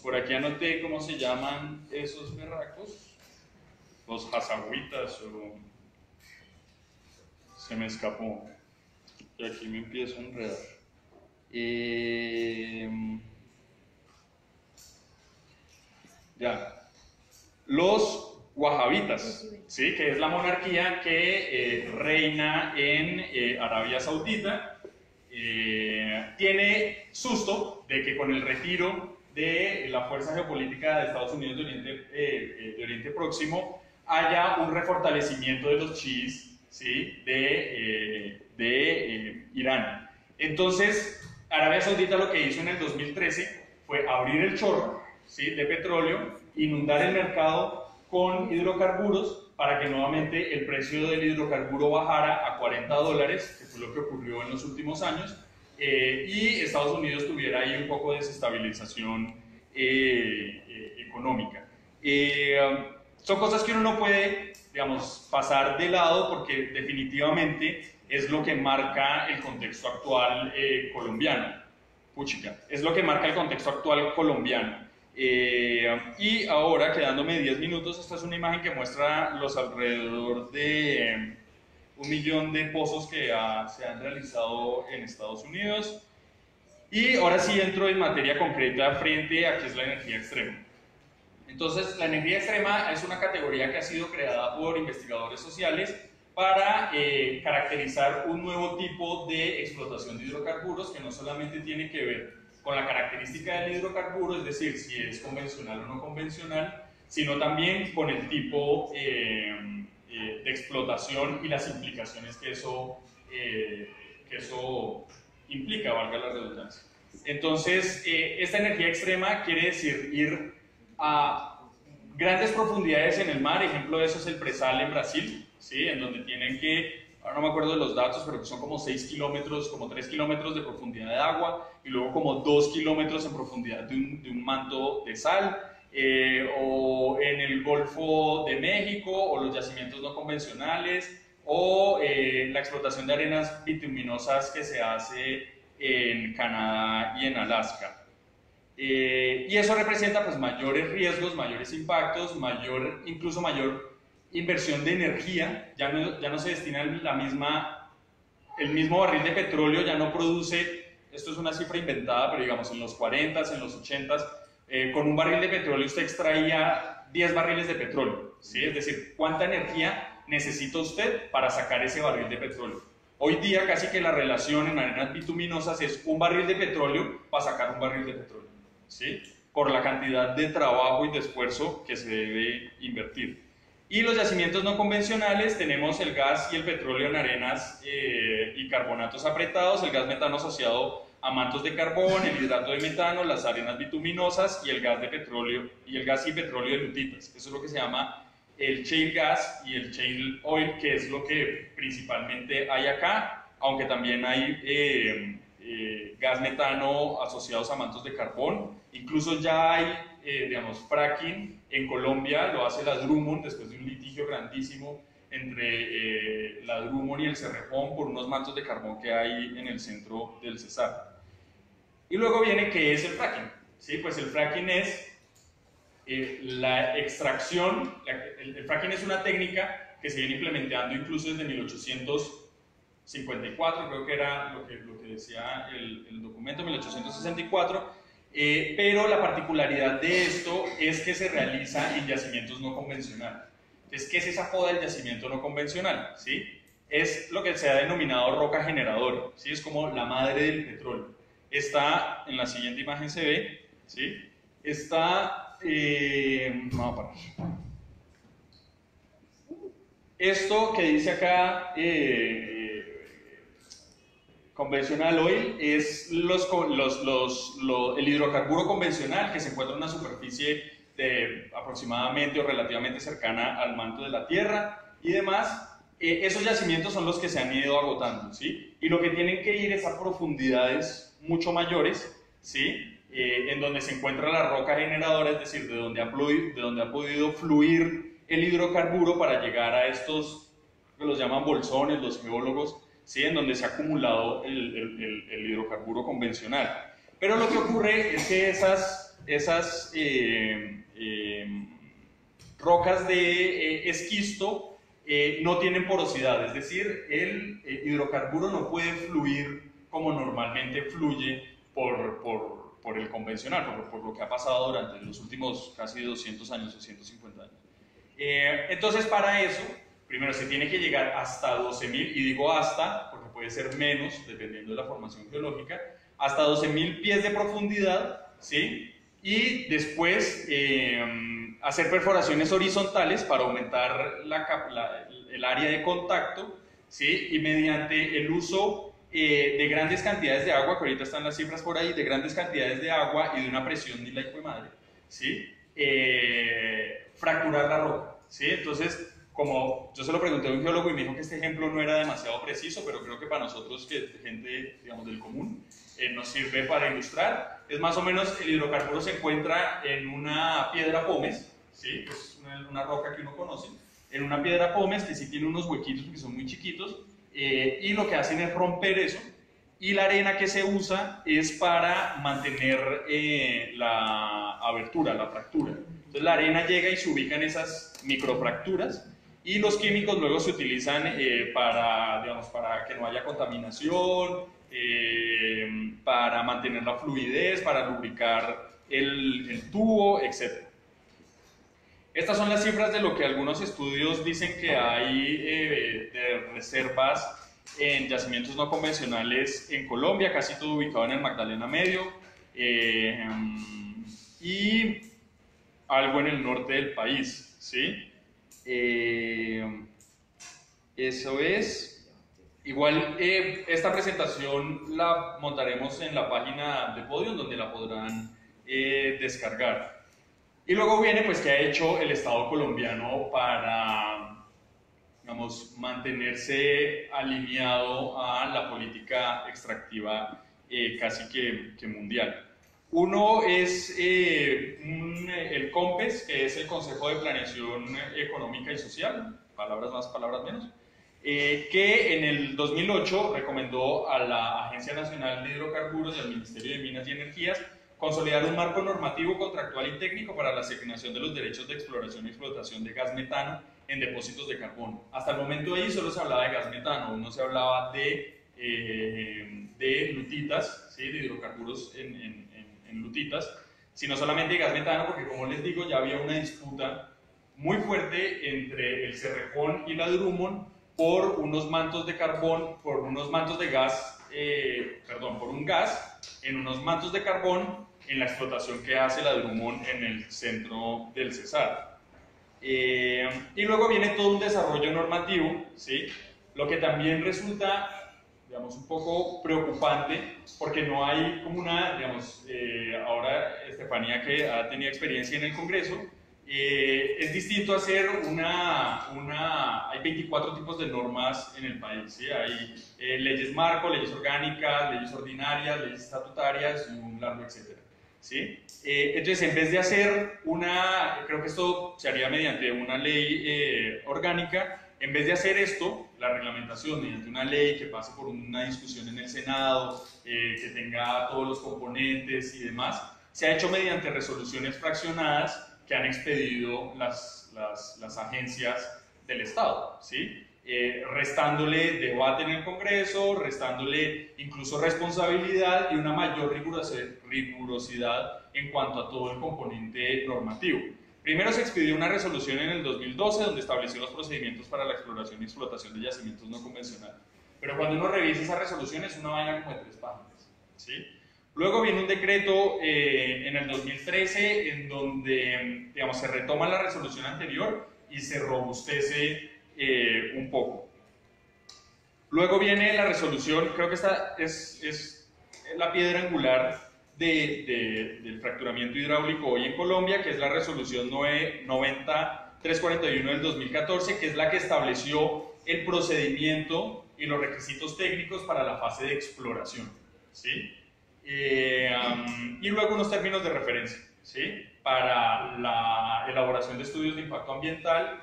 por aquí anoté cómo se llaman esos berracos, los hazahuitas, o se me escapó, y aquí me empiezo a enredar. Ya, los wahabitas, ¿sí? Que es la monarquía que reina en Arabia Saudita. Tiene susto de que con el retiro de la fuerza geopolítica de Estados Unidos de Oriente Próximo haya un refortalecimiento de los chiíes, ¿sí? de Irán. Entonces, Arabia Saudita lo que hizo en el 2013 fue abrir el chorro, ¿sí? de petróleo, inundar el mercado con hidrocarburos para que nuevamente el precio del hidrocarburo bajara a $40, que fue lo que ocurrió en los últimos años, y Estados Unidos tuviera ahí un poco de desestabilización económica. Son cosas que uno no puede, digamos, pasar de lado porque definitivamente es lo que marca el contexto actual colombiano. Puchica, es lo que marca el contexto actual colombiano. Y ahora, quedándome 10 minutos, esta es una imagen que muestra los alrededor de 1 millón de pozos que se han realizado en Estados Unidos. Y ahora sí entro en materia concreta frente a qué es la energía extrema. Entonces, la energía extrema es una categoría que ha sido creada por investigadores sociales para caracterizar un nuevo tipo de explotación de hidrocarburos que no solamente tiene que ver con la característica del hidrocarburo, es decir, si es convencional o no convencional, sino también con el tipo de explotación y las implicaciones que eso implica, valga la redundancia. Entonces, esta energía extrema quiere decir ir a grandes profundidades en el mar. Ejemplo de eso es el Presal en Brasil, ¿sí? En donde tienen que, ahora no me acuerdo de los datos, pero que son como 6 kilómetros, como 3 kilómetros de profundidad de agua y luego como 2 kilómetros en profundidad de un manto de sal, o en el Golfo de México, o los yacimientos no convencionales, o la explotación de arenas bituminosas que se hace en Canadá y en Alaska. Y eso representa pues mayores riesgos, mayores impactos, incluso mayor inversión de energía. Ya no se destina el mismo barril de petróleo, ya no produce, esto es una cifra inventada, pero digamos en los 40s, en los 80s, con un barril de petróleo usted extraía 10 barriles de petróleo, ¿sí? Es decir, ¿cuánta energía necesita usted para sacar ese barril de petróleo? Hoy día casi que la relación en arenas bituminosas es un barril de petróleo para sacar un barril de petróleo, ¿sí? Por la cantidad de trabajo y de esfuerzo que se debe invertir. Y los yacimientos no convencionales, tenemos el gas y el petróleo en arenas y carbonatos apretados, el gas metano asociado a mantos de carbón, el hidrato de metano, las arenas bituminosas y el gas y petróleo de lutitas. Eso es lo que se llama el shale gas y el shale oil, que es lo que principalmente hay acá, aunque también hay gas metano asociados a mantos de carbón. Incluso ya hay, fracking en Colombia, lo hace la Drummond después de un litigio grandísimo entre la Drummond y el Cerrejón por unos mantos de carbón que hay en el centro del Cesar. Y luego viene, ¿qué es el fracking? ¿Sí? Pues el fracking es la extracción. El fracking es una técnica que se viene implementando incluso desde 1854, creo que era lo que decía el documento, 1864, pero la particularidad de esto es que se realiza en yacimientos no convencionales. Entonces, ¿qué es esa joda del yacimiento no convencional? ¿Sí? Es lo que se ha denominado roca generadora, ¿sí? Es como la madre del petróleo. Está, en la siguiente imagen se ve, ¿sí? Está, vamos a parar. Esto que dice acá, conventional oil, es el hidrocarburo convencional que se encuentra en una superficie de aproximadamente o relativamente cercana al manto de la Tierra y demás. Esos yacimientos son los que se han ido agotando, ¿sí? Y lo que tienen que ir es a profundidades mucho mayores, ¿sí? En donde se encuentra la roca generadora, es decir, de donde ha podido fluir el hidrocarburo para llegar a estos, que los llaman bolsones, los geólogos, ¿sí? En donde se ha acumulado el hidrocarburo convencional. Pero lo que ocurre es que esas rocas de esquisto no tienen porosidad, es decir, el hidrocarburo no puede fluir como normalmente fluye por el convencional, por lo que ha pasado durante los últimos casi 200 años o 150 años. Entonces, para eso, primero se tiene que llegar hasta 12.000, y digo hasta, porque puede ser menos, dependiendo de la formación geológica, hasta 12.000 pies de profundidad, ¿sí? Y después hacer perforaciones horizontales para aumentar el área de contacto, ¿sí? Y mediante el uso de grandes cantidades de agua, que ahorita están las cifras por ahí, de grandes cantidades de agua y de una presión ni la hijo de madre, ¿sí? Fracturar la roca, ¿sí? Entonces, como yo se lo pregunté a un geólogo y me dijo que este ejemplo no era demasiado preciso, pero creo que para nosotros, que gente, digamos, del común, nos sirve para ilustrar. Es más o menos, el hidrocarburo se encuentra en una piedra pómez, ¿sí? Es una roca que uno conoce, en una piedra pómez que sí tiene unos huequitos que son muy chiquitos, y lo que hacen es romper eso, y la arena que se usa es para mantener la abertura, la fractura. Entonces la arena llega y se ubica en esas microfracturas, y los químicos luego se utilizan para, digamos, para que no haya contaminación, para mantener la fluidez, para lubricar el tubo, etc. Estas son las cifras de lo que algunos estudios dicen que hay de reservas en yacimientos no convencionales en Colombia, casi todo ubicado en el Magdalena Medio, y algo en el norte del país, ¿sí? Eso es. Igual, esta presentación la montaremos en la página de Podium, donde la podrán descargar. Y luego viene, pues, qué ha hecho el Estado colombiano para, digamos, mantenerse alineado a la política extractiva casi que mundial. Uno es el COMPES, que es el Consejo de Planeación Económica y Social, palabras más, palabras menos, que en el 2008 recomendó a la Agencia Nacional de Hidrocarburos y al Ministerio de Minas y Energías consolidar un marco normativo, contractual y técnico para la asignación de los derechos de exploración y explotación de gas metano en depósitos de carbón. Hasta el momento ahí solo se hablaba de gas metano, no se hablaba de lutitas, ¿sí? De hidrocarburos en lutitas, sino solamente de gas metano, porque, como les digo, ya había una disputa muy fuerte entre el Cerrejón y la Drummond por unos mantos de carbón, por unos mantos de gas, por un gas en unos mantos de carbón en la explotación que hace la Drummond en el centro del Cesar. Y luego viene todo un desarrollo normativo, ¿sí? Lo que también resulta, digamos, un poco preocupante, porque no hay como una, digamos, ahora Estefanía, que ha tenido experiencia en el Congreso, es distinto hacer hay 24 tipos de normas en el país, ¿sí? Hay leyes marco, leyes orgánicas, leyes ordinarias, leyes estatutarias y un largo etcétera, ¿sí? Entonces, en vez de hacer creo que esto se haría mediante una ley orgánica, en vez de hacer esto, la reglamentación mediante una ley que pase por una discusión en el Senado, que tenga todos los componentes y demás, se ha hecho mediante resoluciones fraccionadas que han expedido las agencias del Estado, ¿sí? Restándole debate en el Congreso, restándole incluso responsabilidad y una mayor rigurosidad en cuanto a todo el componente normativo. Primero se expidió una resolución en el 2012 donde estableció los procedimientos para la exploración y explotación de yacimientos no convencionales. Pero cuando uno revisa esa resolución es una vaina como de 3 páginas, ¿sí? Luego viene un decreto en el 2013 en donde, digamos, se retoma la resolución anterior y se robustece un poco. Luego viene la resolución, creo que esta es la piedra angular del fracturamiento hidráulico hoy en Colombia, que es la resolución 90341 del 2014, que es la que estableció el procedimiento y los requisitos técnicos para la fase de exploración, ¿sí? Y luego unos términos de referencia, ¿sí? Para la elaboración de estudios de impacto ambiental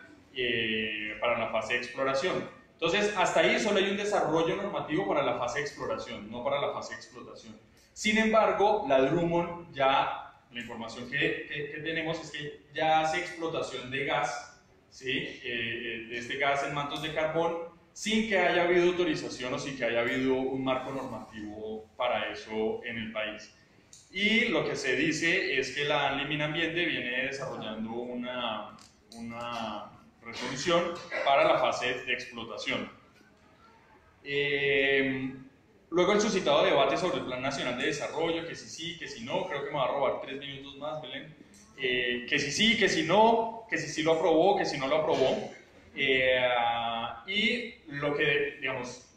para la fase de exploración. Entonces, hasta ahí solo hay un desarrollo normativo para la fase de exploración, no para la fase de explotación. Sin embargo, la Drummond ya, la información que tenemos es que ya hace explotación de gas, ¿sí? De este gas en mantos de carbón, sin que haya habido autorización o sin que haya habido un marco normativo para eso en el país. Y lo que se dice es que la ANLI Minambiente viene desarrollando una resolución para la fase de explotación. Luego el suscitado debate sobre el Plan Nacional de Desarrollo, que si sí, que si no, creo que me va a robar 3 minutos más, Belén. Que si sí, que si no, que si sí lo aprobó, que si no lo aprobó. Y lo que, digamos,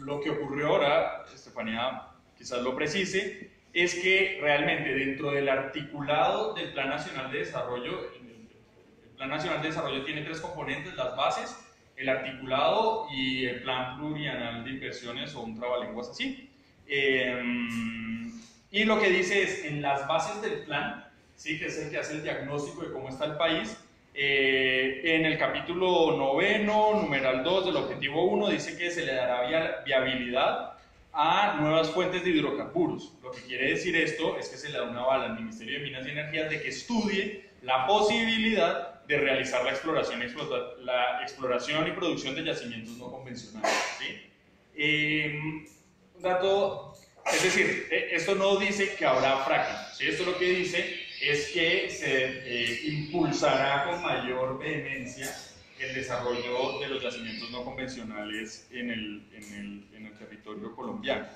lo que ocurrió ahora, Estefanía quizás lo precise, es que realmente dentro del articulado del Plan Nacional de Desarrollo, el Plan Nacional de Desarrollo tiene 3 componentes: las bases, el articulado y el plan plurianual de inversiones, o un trabalenguas así. Y lo que dice es, en las bases del plan, ¿sí? Que es el que hace el diagnóstico de cómo está el país, en el capítulo 9, numeral 2 del objetivo 1, dice que se le dará viabilidad a nuevas fuentes de hidrocarburos. Lo que quiere decir esto es que se le da un aval al Ministerio de Minas y Energía de que estudie la posibilidad de realizar la exploración y producción de yacimientos no convencionales, ¿sí? Un dato, es decir, esto no dice que habrá fracking, ¿sí? Esto lo que dice es que se impulsará con mayor vehemencia el desarrollo de los yacimientos no convencionales en el territorio colombiano.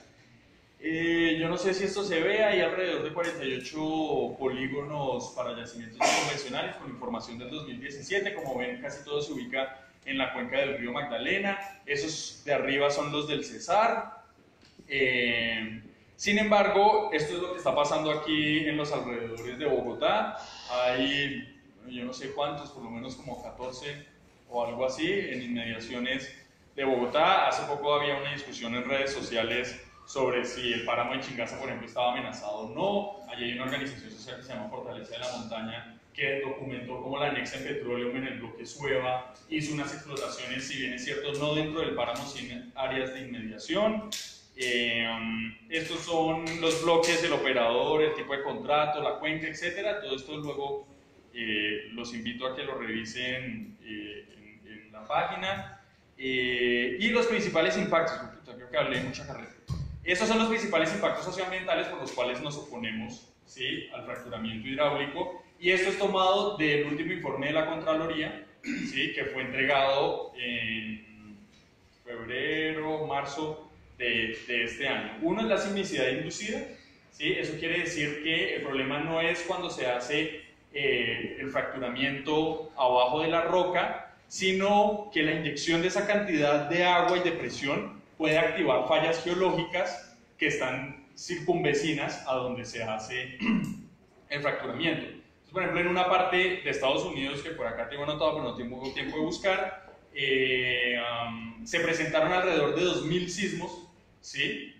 Yo no sé si esto se ve, hay alrededor de 48 polígonos para yacimientos no convencionales con información del 2017. Como ven, casi todo se ubica en la cuenca del río Magdalena. Esos de arriba son los del Cesar. Sin embargo, esto es lo que está pasando aquí en los alrededores de Bogotá. Hay, yo no sé cuántos, por lo menos como 14 o algo así, en inmediaciones de Bogotá. Hace poco había una discusión en redes sociales sobre si el páramo de Chingaza, por ejemplo, estaba amenazado o no. Allí hay una organización social que se llama Fortaleza de la Montaña, que documentó cómo la Nexa en Petroleum en el bloque Sueva hizo unas explotaciones, si bien es cierto, no dentro del páramo, sino áreas de inmediación. Estos son los bloques del operador, el tipo de contrato, la cuenca, etc. Todo esto luego los invito a que lo revisen en la página. Y los principales impactos, creo que hablé mucha carrera. Estos son los principales impactos socioambientales por los cuales nos oponemos, ¿sí?, al fracturamiento hidráulico, y esto es tomado del último informe de la Contraloría, ¿sí?, que fue entregado en febrero, marzo de este año. Uno es la sismicidad inducida, ¿sí? Eso quiere decir que el problema no es cuando se hace el fracturamiento abajo de la roca, sino que la inyección de esa cantidad de agua y de presión puede activar fallas geológicas que están circunvecinas a donde se hace el fracturamiento. Entonces, por ejemplo, en una parte de Estados Unidos, que por acá tengo anotado pero no tengo tiempo de buscar, se presentaron alrededor de 2000 sismos, ¿sí?,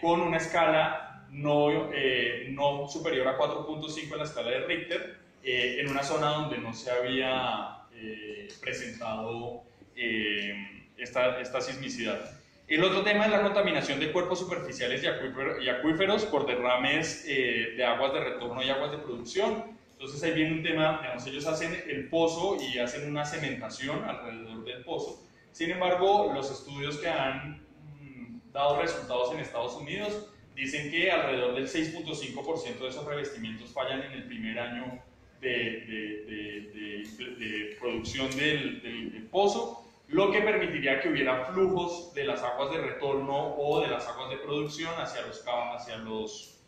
con una escala no superior a 4.5 en la escala de Richter, en una zona donde no se había presentado esta sismicidad. El otro tema es la contaminación de cuerpos superficiales y acuíferos por derrames de aguas de retorno y aguas de producción. Entonces ahí viene un tema, digamos, ellos hacen el pozo y hacen una cementación alrededor del pozo. Sin embargo, los estudios que han dado resultados en Estados Unidos dicen que alrededor del 6.5% de esos revestimientos fallan en el primer año de producción del pozo, lo que permitiría que hubiera flujos de las aguas de retorno o de las aguas de producción hacia los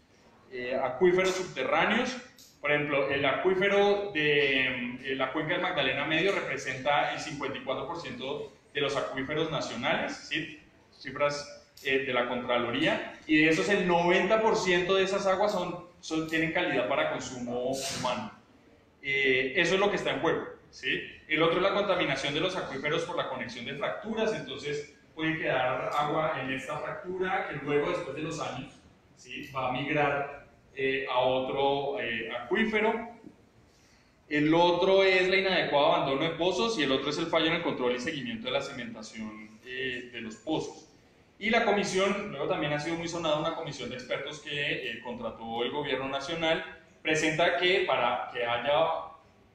acuíferos subterráneos. Por ejemplo, el acuífero de la cuenca del Magdalena Medio representa el 54% de los acuíferos nacionales, ¿sí?, cifras de la Contraloría, y de esos el 90% de esas aguas tienen calidad para consumo humano. Eso es lo que está en juego, ¿sí? El otro es la contaminación de los acuíferos por la conexión de fracturas. Entonces puede quedar agua en esta fractura que luego, después de los años, ¿sí?, va a migrar a otro acuífero. El otro es la inadecuado abandono de pozos, y el otro es el fallo en el control y seguimiento de la cementación de los pozos. Y la comisión, luego también ha sido muy sonada una comisión de expertos que contrató el gobierno nacional, presenta que para que haya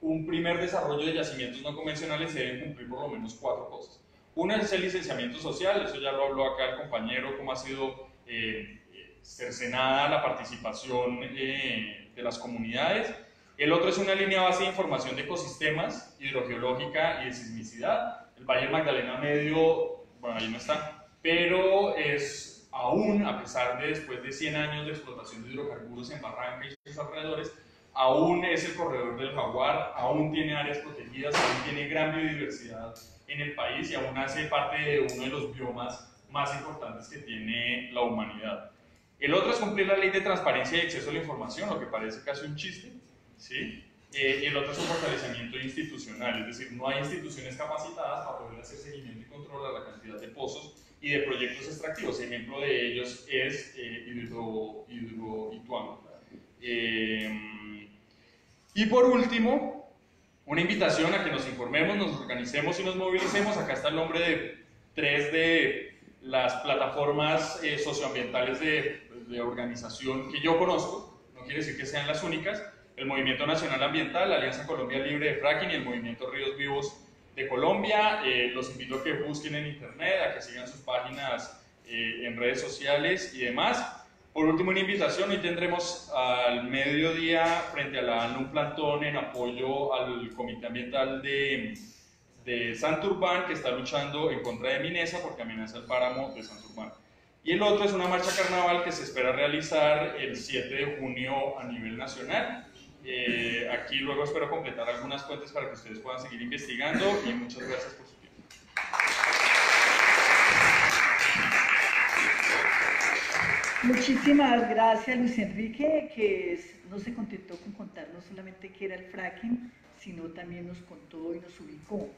un primer desarrollo de yacimientos no convencionales se deben cumplir por lo menos 4 cosas. Una es el licenciamiento social, eso ya lo habló acá el compañero, cómo ha sido cercenada la participación de las comunidades. El otro es una línea base de información de ecosistemas, hidrogeológica y de sismicidad. El Valle Magdalena Medio, bueno, ahí no está, pero es aún, a pesar de después de 100 años de explotación de hidrocarburos en Barranca y sus alrededores, aún es el corredor del jaguar, aún tiene áreas protegidas, aún tiene gran biodiversidad en el país y aún hace parte de uno de los biomas más importantes que tiene la humanidad. El otro es cumplir la ley de transparencia y acceso a la información, lo que parece casi un chiste, ¿sí? Y el otro es un fortalecimiento institucional, es decir, no hay instituciones capacitadas para poder hacer seguimiento y control a la cantidad de pozos y de proyectos extractivos. Ejemplo de ellos es Hidroituango. Y por último, una invitación a que nos informemos, nos organicemos y nos movilicemos. Acá está el nombre de 3 de las plataformas socioambientales de organización que yo conozco, no quiere decir que sean las únicas: el Movimiento Nacional Ambiental, la Alianza Colombia Libre de Fracking y el Movimiento Ríos Vivos de Colombia. Los invito a que busquen en internet, a que sigan sus páginas en redes sociales y demás. Por último, una invitación: hoy tendremos al mediodía frente a la ANLA un plantón en apoyo al Comité Ambiental de Santurbán, que está luchando en contra de Minesa porque amenaza el páramo de Santurbán. Y el otro es una marcha carnaval que se espera realizar el 7 de junio a nivel nacional. Aquí luego espero completar algunas fuentes para que ustedes puedan seguir investigando, y muchas gracias por su tiempo. Muchísimas gracias, Luis Enrique, que no se contentó con contarnos solamente qué era el fracking, sino también nos contó y nos ubicó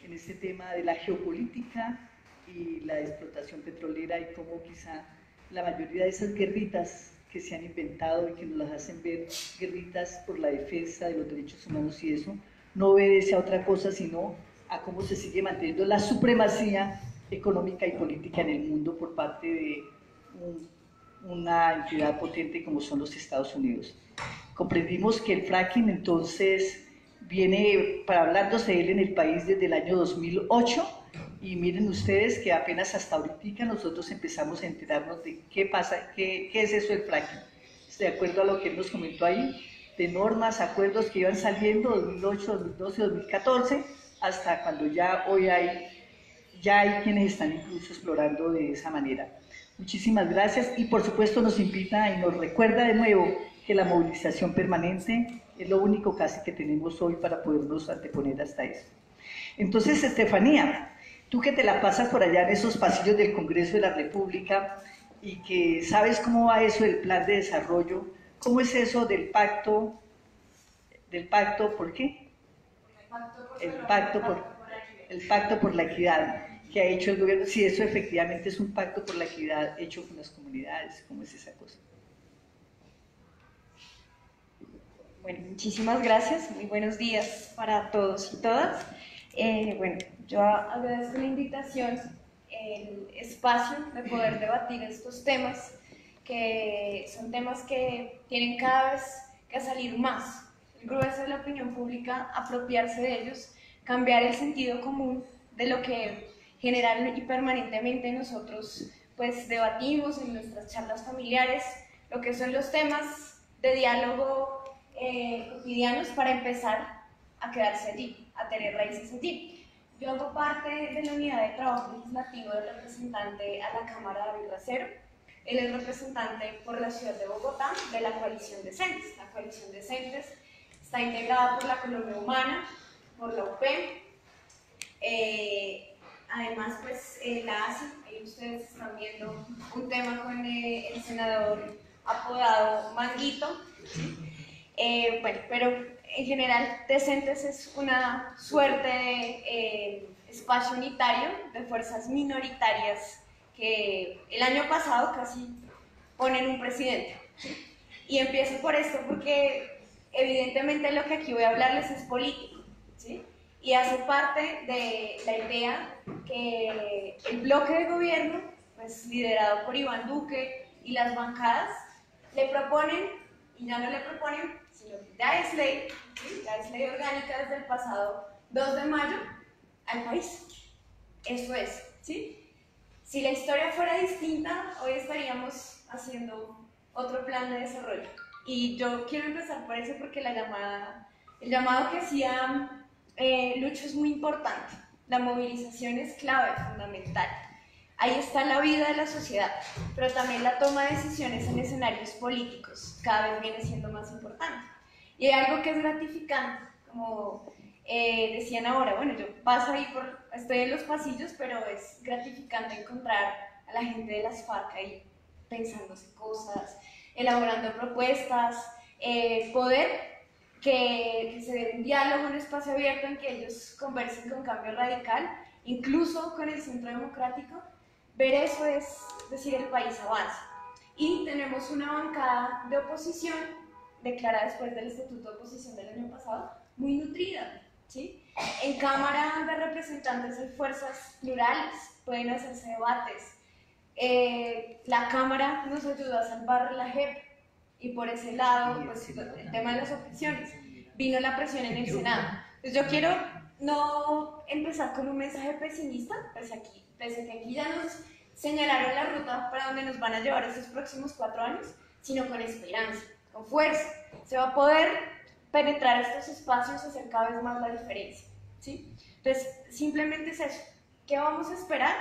en este tema de la geopolítica y la explotación petrolera, y cómo quizá la mayoría de esas guerritas que se han inventado y que nos las hacen ver guerritas por la defensa de los derechos humanos y eso, no obedece a otra cosa sino a cómo se sigue manteniendo la supremacía económica y política en el mundo por parte de una entidad potente como son los Estados Unidos. Comprendimos que el fracking entonces viene para hablarnos de él en el país desde el año 2008, y miren ustedes que apenas hasta ahorita nosotros empezamos a enterarnos de qué pasa, qué es eso del fracking. De acuerdo a lo que él nos comentó ahí, de normas, acuerdos que iban saliendo 2008, 2012, 2014, hasta cuando ya hoy hay quienes están incluso explorando de esa manera. Muchísimas gracias, y por supuesto nos invita y nos recuerda de nuevo que la movilización permanente es lo único casi que tenemos hoy para podernos anteponer hasta eso. Entonces, Estefanía, tú que te la pasas por allá en esos pasillos del Congreso de la República y que sabes cómo va eso del plan de desarrollo, ¿cómo es eso del pacto? ¿Por qué? El pacto por la equidad que ha hecho el gobierno, si eso efectivamente es un pacto por la equidad hecho con las comunidades, ¿cómo es esa cosa? Bueno, muchísimas gracias, muy buenos días para todos y todas. Bueno, yo agradezco la invitación, el espacio de poder debatir estos temas, que son temas que tienen cada vez que salir más. El grueso de la opinión pública, apropiarse de ellos, cambiar el sentido común de lo que general y permanentemente nosotros pues debatimos en nuestras charlas familiares, lo que son los temas de diálogo cotidianos, para empezar a quedarse allí, a tener raíces allí. Yo hago parte de la unidad de trabajo legislativo del representante a la Cámara, David Racero. Él es representante por la ciudad de Bogotá de la coalición Decentes. La coalición Decentes está integrada por la Colombia Humana, por la UP, además pues la ASI. Ahí ustedes están viendo un tema con el senador apodado Manguito, ¿sí? Bueno, pero en general Decentes es una suerte de espacio unitario de fuerzas minoritarias que el año pasado casi ponen un presidente. Y empiezo por esto porque evidentemente lo que aquí voy a hablarles es político, ¿sí? Y hace parte de la idea que el bloque de gobierno pues, liderado por Iván Duque y las bancadas, le proponen, y ya no le proponen, sino que ya es ley, ¿sí? Ya es ley orgánica desde el pasado 2 de mayo al país. Eso es, ¿sí? Si la historia fuera distinta, hoy estaríamos haciendo otro plan de desarrollo. Y yo quiero empezar por eso porque el llamado que hacía Lucho es muy importante. La movilización es clave, fundamental. Ahí está la vida de la sociedad, pero también la toma de decisiones en escenarios políticos cada vez viene siendo más importante. Y hay algo que es gratificante, como decían ahora, bueno, yo paso ahí estoy en los pasillos, pero es gratificante encontrar a la gente de las FARC ahí pensándose cosas, elaborando propuestas, poder que se dé un diálogo, un espacio abierto en que ellos conversen con Cambio Radical, incluso con el Centro Democrático. Ver eso es decir, el país avanza. Y tenemos una bancada de oposición, declarada después del Estatuto de Oposición del año pasado, muy nutrida, ¿sí? En Cámara de Representantes hay fuerzas plurales, pueden hacerse debates. La Cámara nos ayudó a salvar la JEP y por ese lado, pues el tema de las objeciones, vino la presión en el Senado. Entonces yo quiero no empezar con un mensaje pesimista, pese que aquí ya nos señalaron la ruta para donde nos van a llevar estos próximos 4 años, sino con esperanza, con fuerza. Se va a poder penetrar estos espacios y hacer cada vez más la diferencia, ¿sí? Entonces, simplemente es eso. ¿Qué vamos a esperar?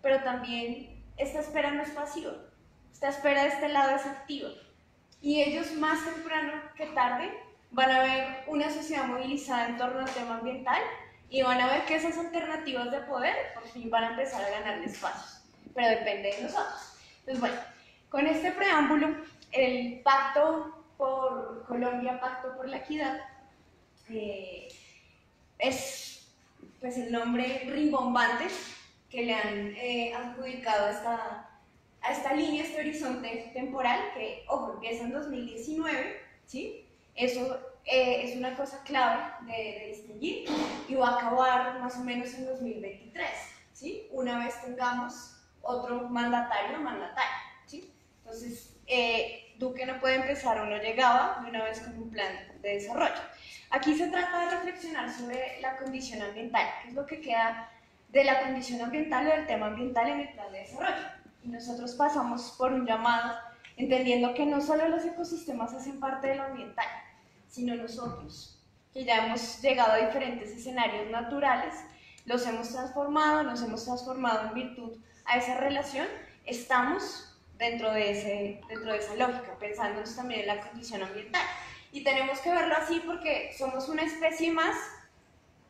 Pero también esta espera no es pasiva. Esta espera de este lado es activa. Y ellos más temprano que tarde van a ver una sociedad movilizada en torno al tema ambiental y van a ver que esas alternativas de poder por fin van a empezar a ganarle espacios. Pero depende de nosotros. Entonces, bueno, con este preámbulo, el Pacto por Colombia, Pacto por la Equidad, es pues el nombre rimbombante que le han adjudicado a esta línea, este horizonte temporal que, ojo, empieza en 2019, ¿sí? Eso es una cosa clave de distinguir y va a acabar más o menos en 2023, ¿sí? Una vez tengamos otro mandatario, ¿sí? Entonces, Duque no puede empezar o no llegaba de una vez con un plan de desarrollo. Aquí se trata de reflexionar sobre la condición ambiental, qué es lo que queda de la condición ambiental o del tema ambiental en el plan de desarrollo. Y nosotros pasamos por un llamado, entendiendo que no solo los ecosistemas hacen parte de lo ambiental, sino nosotros, que ya hemos llegado a diferentes escenarios naturales, los hemos transformado, nos hemos transformado en virtud a esa relación, estamos dentro de esa lógica, pensándonos también en la condición ambiental. Y tenemos que verlo así porque somos una especie más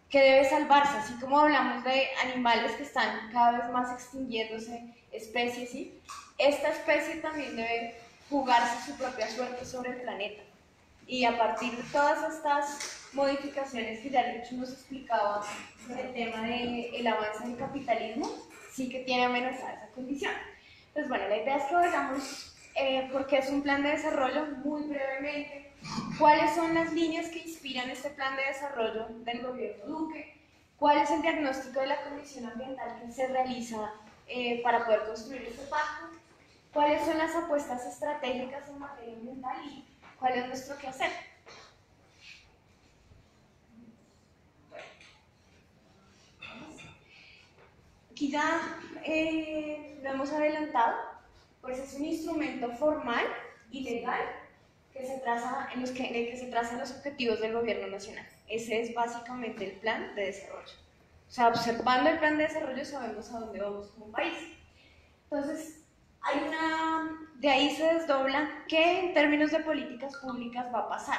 que debe salvarse, así como hablamos de animales que están cada vez más extinguiéndose, especies, ¿sí? Esta especie también debe jugarse su propia suerte sobre el planeta. Y a partir de todas estas modificaciones que ya Lucho nos explicaba sobre el tema del avance del capitalismo, sí que tiene amenazada esa condición. Entonces, bueno, la idea es que veamos por qué es un plan de desarrollo muy brevemente, cuáles son las líneas que inspiran este plan de desarrollo del gobierno Duque, cuál es el diagnóstico de la condición ambiental que se realiza para poder construir este pacto, cuáles son las apuestas estratégicas en materia ambiental y cuál es nuestro quehacer. Aquí ya lo hemos adelantado, pues es un instrumento formal y legal que se traza en el que se trazan los objetivos del gobierno nacional. Ese es básicamente el plan de desarrollo. O sea, observando el plan de desarrollo sabemos a dónde vamos como país. Entonces, de ahí se desdobla qué en términos de políticas públicas va a pasar.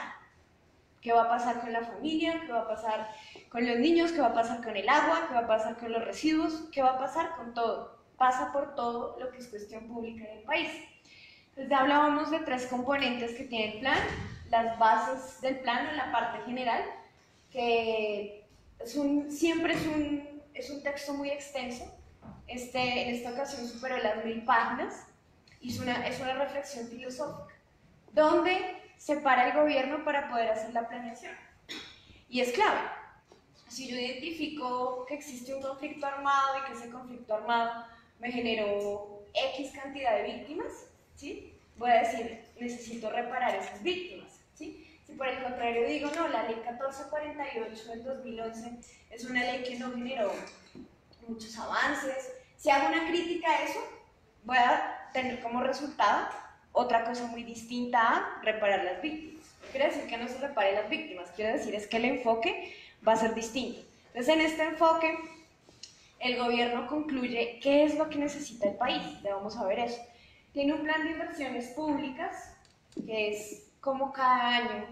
¿Qué va a pasar con la familia? ¿Qué va a pasar con los niños? ¿Qué va a pasar con el agua? ¿Qué va a pasar con los residuos? ¿Qué va a pasar con todo? Pasa por todo lo que es cuestión pública en el país. Entonces ya hablábamos de 3 componentes que tiene el plan, las bases del plan en la parte general, que siempre es un texto muy extenso. En esta ocasión superó las 1000 páginas y es una reflexión filosófica, donde se para el gobierno para poder hacer la planeación. Y es clave. Si yo identifico que existe un conflicto armado y que ese conflicto armado me generó X cantidad de víctimas, ¿sí? Voy a decir, necesito reparar esas víctimas, ¿sí? Si por el contrario digo, no, la ley 1448 del 2011 es una ley que no generó muchos avances, si hago una crítica a eso, voy a tener como resultado otra cosa muy distinta a reparar las víctimas. No quiere decir que no se reparen las víctimas, quiere decir es que el enfoque va a ser distinto. Entonces, en este enfoque, el gobierno concluye qué es lo que necesita el país. Ya vamos a ver eso. Tiene un plan de inversiones públicas, que es cómo cada año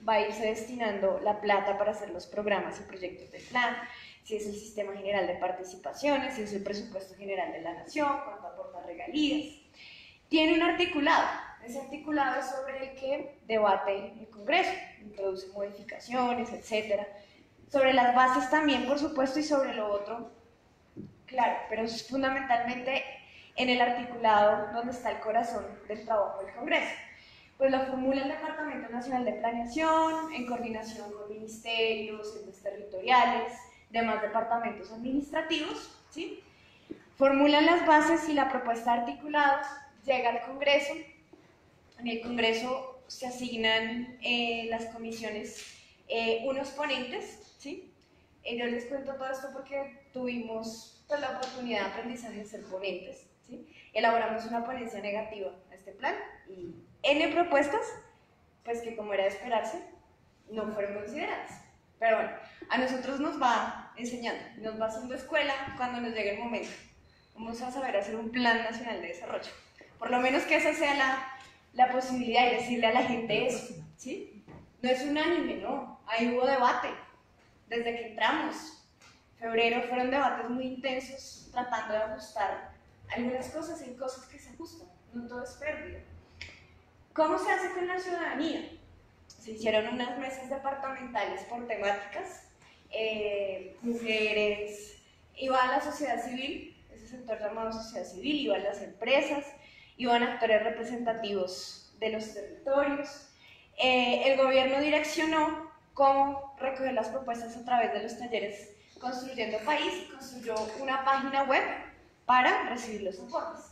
va a irse destinando la plata para hacer los programas y proyectos del plan, si es el sistema general de participaciones, si es el presupuesto general de la nación, cuánto aporta regalías. Tiene un articulado. Ese articulado es sobre el que debate el Congreso, introduce modificaciones, etcétera. Sobre las bases también, por supuesto, y sobre lo otro, claro, pero es fundamentalmente en el articulado donde está el corazón del trabajo del Congreso. Pues lo formula el Departamento Nacional de Planeación, en coordinación con ministerios, entes territoriales, demás departamentos administrativos, ¿sí? Formulan las bases y la propuesta de articulado llega al Congreso. En el Congreso se asignan las comisiones unos ponentes, ¿sí? Yo les cuento todo esto porque tuvimos pues, la oportunidad de aprendizaje de ser ponentes, ¿sí? Elaboramos una ponencia negativa a este plan y N propuestas, pues que como era de esperarse, no fueron consideradas. Pero bueno, a nosotros nos va enseñando, nos va haciendo escuela cuando nos llegue el momento. Vamos a saber hacer un plan nacional de desarrollo. Por lo menos que esa sea la posibilidad de decirle a la gente eso, ¿sí? No es unánime, no, ahí hubo debate. Desde que entramos, febrero, fueron debates muy intensos tratando de ajustar algunas cosas en cosas que se ajustan, no todo es pérdida. ¿Cómo se hace con la ciudadanía? Se hicieron unas mesas departamentales por temáticas, mujeres, iba la sociedad civil, ese sector llamado sociedad civil, iban las empresas, iban actores representativos de los territorios. El gobierno direccionó cómo recoger las propuestas a través de los talleres Construyendo País y construyó una página web para recibir los aportes.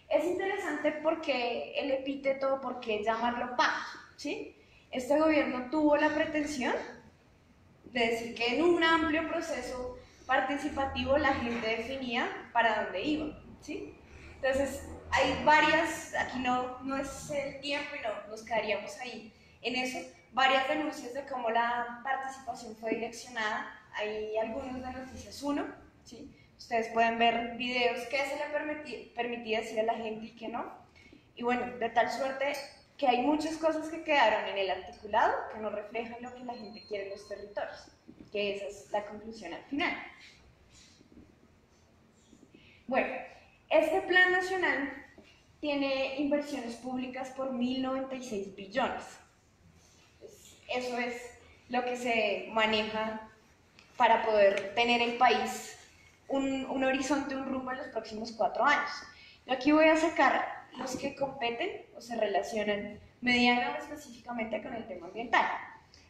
Es interesante porque el epíteto, ¿por qué llamarlo pacto? ¿Sí? Este gobierno tuvo la pretensión de decir que en un amplio proceso participativo la gente definía para dónde iba, ¿sí? Entonces, hay varias, aquí no es el tiempo y no nos quedaríamos ahí en eso, varias denuncias de cómo la participación fue direccionada. Hay algunos de Noticias 1, ¿sí? Ustedes pueden ver videos que se le permitía decir a la gente y que no. Y bueno, de tal suerte que hay muchas cosas que quedaron en el articulado que no reflejan lo que la gente quiere en los territorios, que esa es la conclusión al final. Bueno, este plan nacional tiene inversiones públicas por 1.096 billones. Eso es lo que se maneja para poder tener el país un horizonte, un rumbo en los próximos 4 años. Yo aquí voy a sacar los que competen o se relacionan mediana o específicamente con el tema ambiental.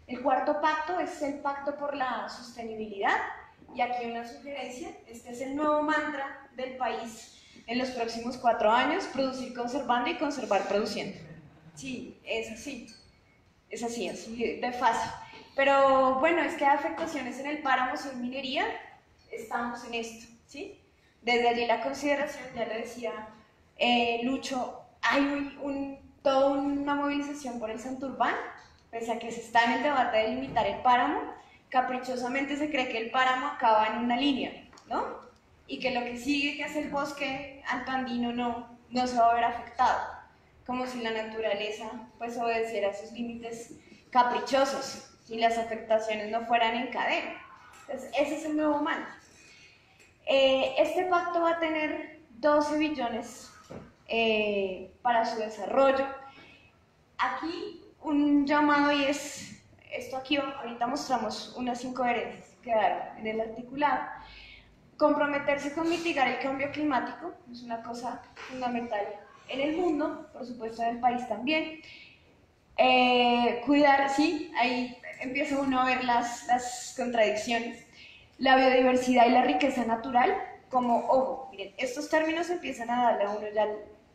El cuarto pacto es el pacto por la sostenibilidad y aquí una sugerencia, este es el nuevo mantra del país en los próximos 4 años, producir conservando y conservar produciendo. Sí, es así de fácil. Pero bueno, es que hay afectaciones en el páramo sin minería, estamos en esto, ¿sí? Desde allí la consideración, ya le decía Lucho, hay toda una movilización por el Santurbán, pese a que se está en el debate de limitar el páramo, caprichosamente se cree que el páramo acaba en una línea, ¿no? Y que lo que sigue, que es el bosque altoandino, no se va a ver afectado, como si la naturaleza pues obedeciera a sus límites caprichosos, si las afectaciones no fueran en cadena. Entonces, ese es el nuevo mantra. Este pacto va a tener 12 billones para su desarrollo. Aquí un llamado y es, esto aquí ahorita mostramos unas incoherencias que quedaron en el articulado. Comprometerse con mitigar el cambio climático es una cosa fundamental en el mundo, por supuesto en el país también. Cuidar, sí, ahí empieza uno a ver las contradicciones. La biodiversidad y la riqueza natural, como, ojo, miren, estos términos empiezan a darle a uno ya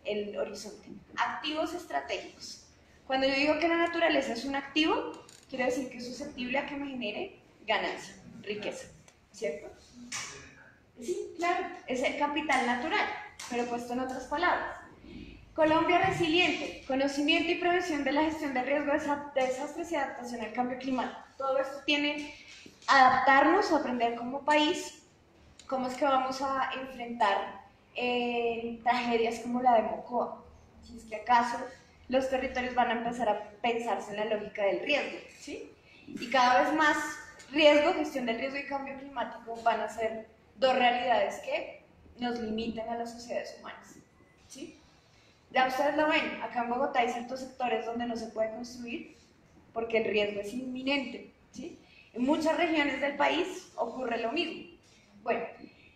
el horizonte. Activos estratégicos. Cuando yo digo que la naturaleza es un activo, quiere decir que es susceptible a que me genere ganancia, riqueza, ¿cierto? Sí, claro, es el capital natural, pero puesto en otras palabras. Colombia resiliente, conocimiento y prevención de la gestión de riesgo de desastres y adaptación al cambio climático. Todo esto tiene adaptarnos, aprender como país, cómo es que vamos a enfrentar tragedias como la de Mocoa. Si es que acaso los territorios van a empezar a pensarse en la lógica del riesgo, ¿sí? Y cada vez más riesgo, gestión del riesgo y cambio climático van a ser dos realidades que nos limiten a las sociedades humanas, ¿sí? Ya ustedes lo ven, acá en Bogotá hay ciertos sectores donde no se puede construir porque el riesgo es inminente, ¿sí? En muchas regiones del país ocurre lo mismo. Bueno,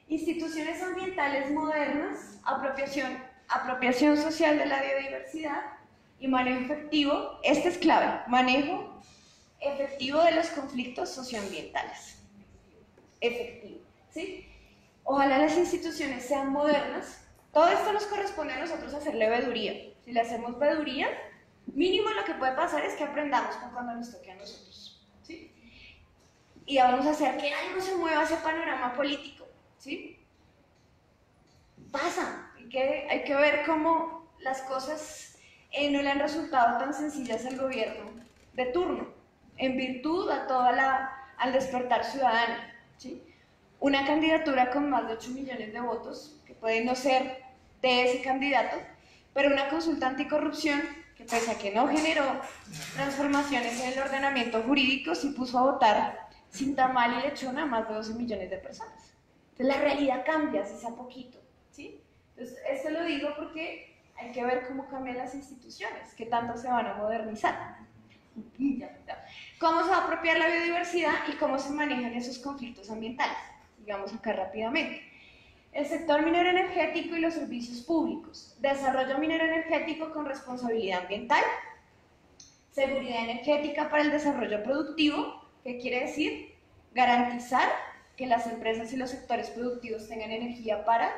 instituciones ambientales modernas, apropiación social de la biodiversidad y manejo efectivo, este es clave, manejo efectivo de los conflictos socioambientales. Efectivo, ¿sí? Ojalá las instituciones sean modernas. Todo esto nos corresponde a nosotros hacerle veeduría. Si le hacemos veeduría, mínimo lo que puede pasar es que aprendamos con cuando nos toque a nosotros, ¿sí? Y vamos a hacer que algo se mueva ese panorama político, ¿sí? Pasa, hay que ver cómo las cosas no le han resultado tan sencillas al gobierno de turno, en virtud a al despertar ciudadano, ¿sí? Una candidatura con más de 8 millones de votos, que puede no ser de ese candidato, pero una consulta anticorrupción que pese a que no generó transformaciones en el ordenamiento jurídico, sí puso a votar sin tamal y lechona a más de 12 millones de personas. Entonces la realidad cambia, si sea poquito, ¿sí? Entonces esto lo digo porque hay que ver cómo cambian las instituciones, qué tanto se van a modernizar. ¿Cómo se va a apropiar la biodiversidad y cómo se manejan esos conflictos ambientales? Digamos acá rápidamente. El sector minero energético y los servicios públicos. Desarrollo minero energético con responsabilidad ambiental. Seguridad energética para el desarrollo productivo. ¿Qué quiere decir? Garantizar que las empresas y los sectores productivos tengan energía para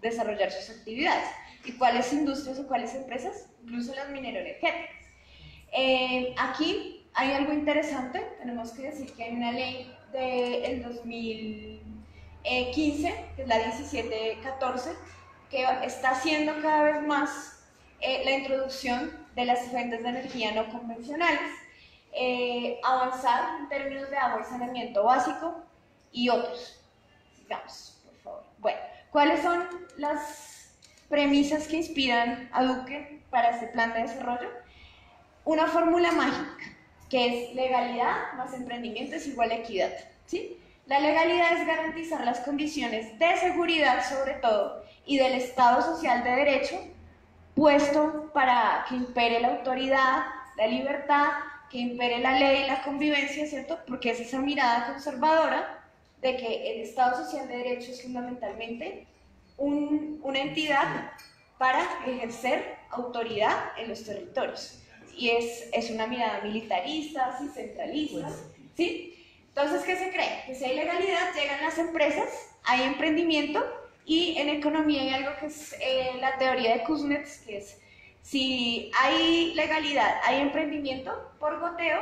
desarrollar sus actividades. ¿Y cuáles industrias o cuáles empresas? Incluso las mineroenergéticas. Aquí hay algo interesante. Tenemos que decir que hay una ley del 2015, que es la 1714, que está haciendo cada vez más la introducción de las fuentes de energía no convencionales, avanzar en términos de agua y saneamiento básico y otros. Sigamos, por favor. Bueno, ¿cuáles son las premisas que inspiran a Duque para este plan de desarrollo? Una fórmula mágica, que es legalidad más emprendimiento es igual a equidad, ¿sí? La legalidad es garantizar las condiciones de seguridad, sobre todo, y del Estado social de derecho, puesto para que impere la autoridad, la libertad, que impere la ley, la convivencia, ¿cierto? Porque es esa mirada conservadora de que el Estado social de derecho es fundamentalmente una entidad para ejercer autoridad en los territorios. Y es una mirada militarista, ¿sí? Centralista, ¿sí? Entonces, ¿qué se cree? Que si hay legalidad, llegan las empresas, hay emprendimiento, y en economía hay algo que es la teoría de Kuznets, que es, si hay legalidad, hay emprendimiento, por goteo,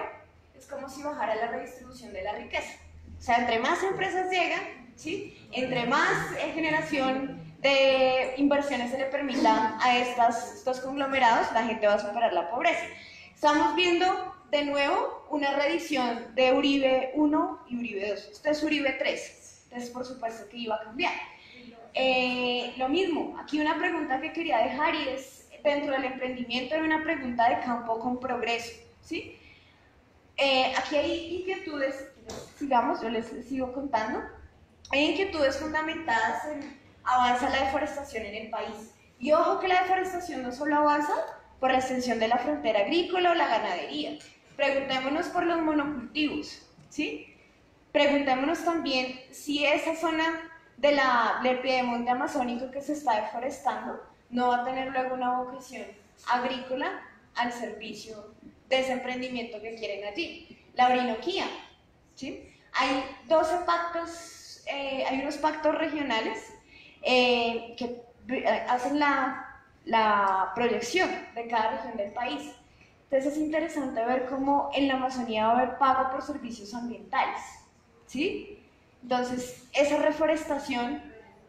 es como si bajara la redistribución de la riqueza. O sea, entre más empresas llegan, ¿sí? Entre más generación de inversiones se le permita a estos conglomerados, la gente va a superar la pobreza. Estamos viendo de nuevo una reedición de Uribe 1 y Uribe 2. Esto es Uribe 3, entonces por supuesto que iba a cambiar. Lo mismo, aquí una pregunta que quería dejar y es, dentro del emprendimiento hay una pregunta de campo con progreso, ¿sí? Aquí hay inquietudes, sigamos, yo les sigo contando, hay inquietudes fundamentadas en avanza la deforestación en el país. Y ojo que la deforestación no solo avanza por la extensión de la frontera agrícola o la ganadería. Preguntémonos por los monocultivos, ¿sí? Preguntémonos también si esa zona del piedemonte amazónico que se está deforestando no va a tener luego una vocación agrícola al servicio de ese emprendimiento que quieren allí. La Orinoquía, ¿sí? Hay 12 pactos, hay unos pactos regionales que hacen la proyección de cada región del país. Entonces es interesante ver cómo en la Amazonía va a haber pago por servicios ambientales, ¿sí? Entonces, esa reforestación,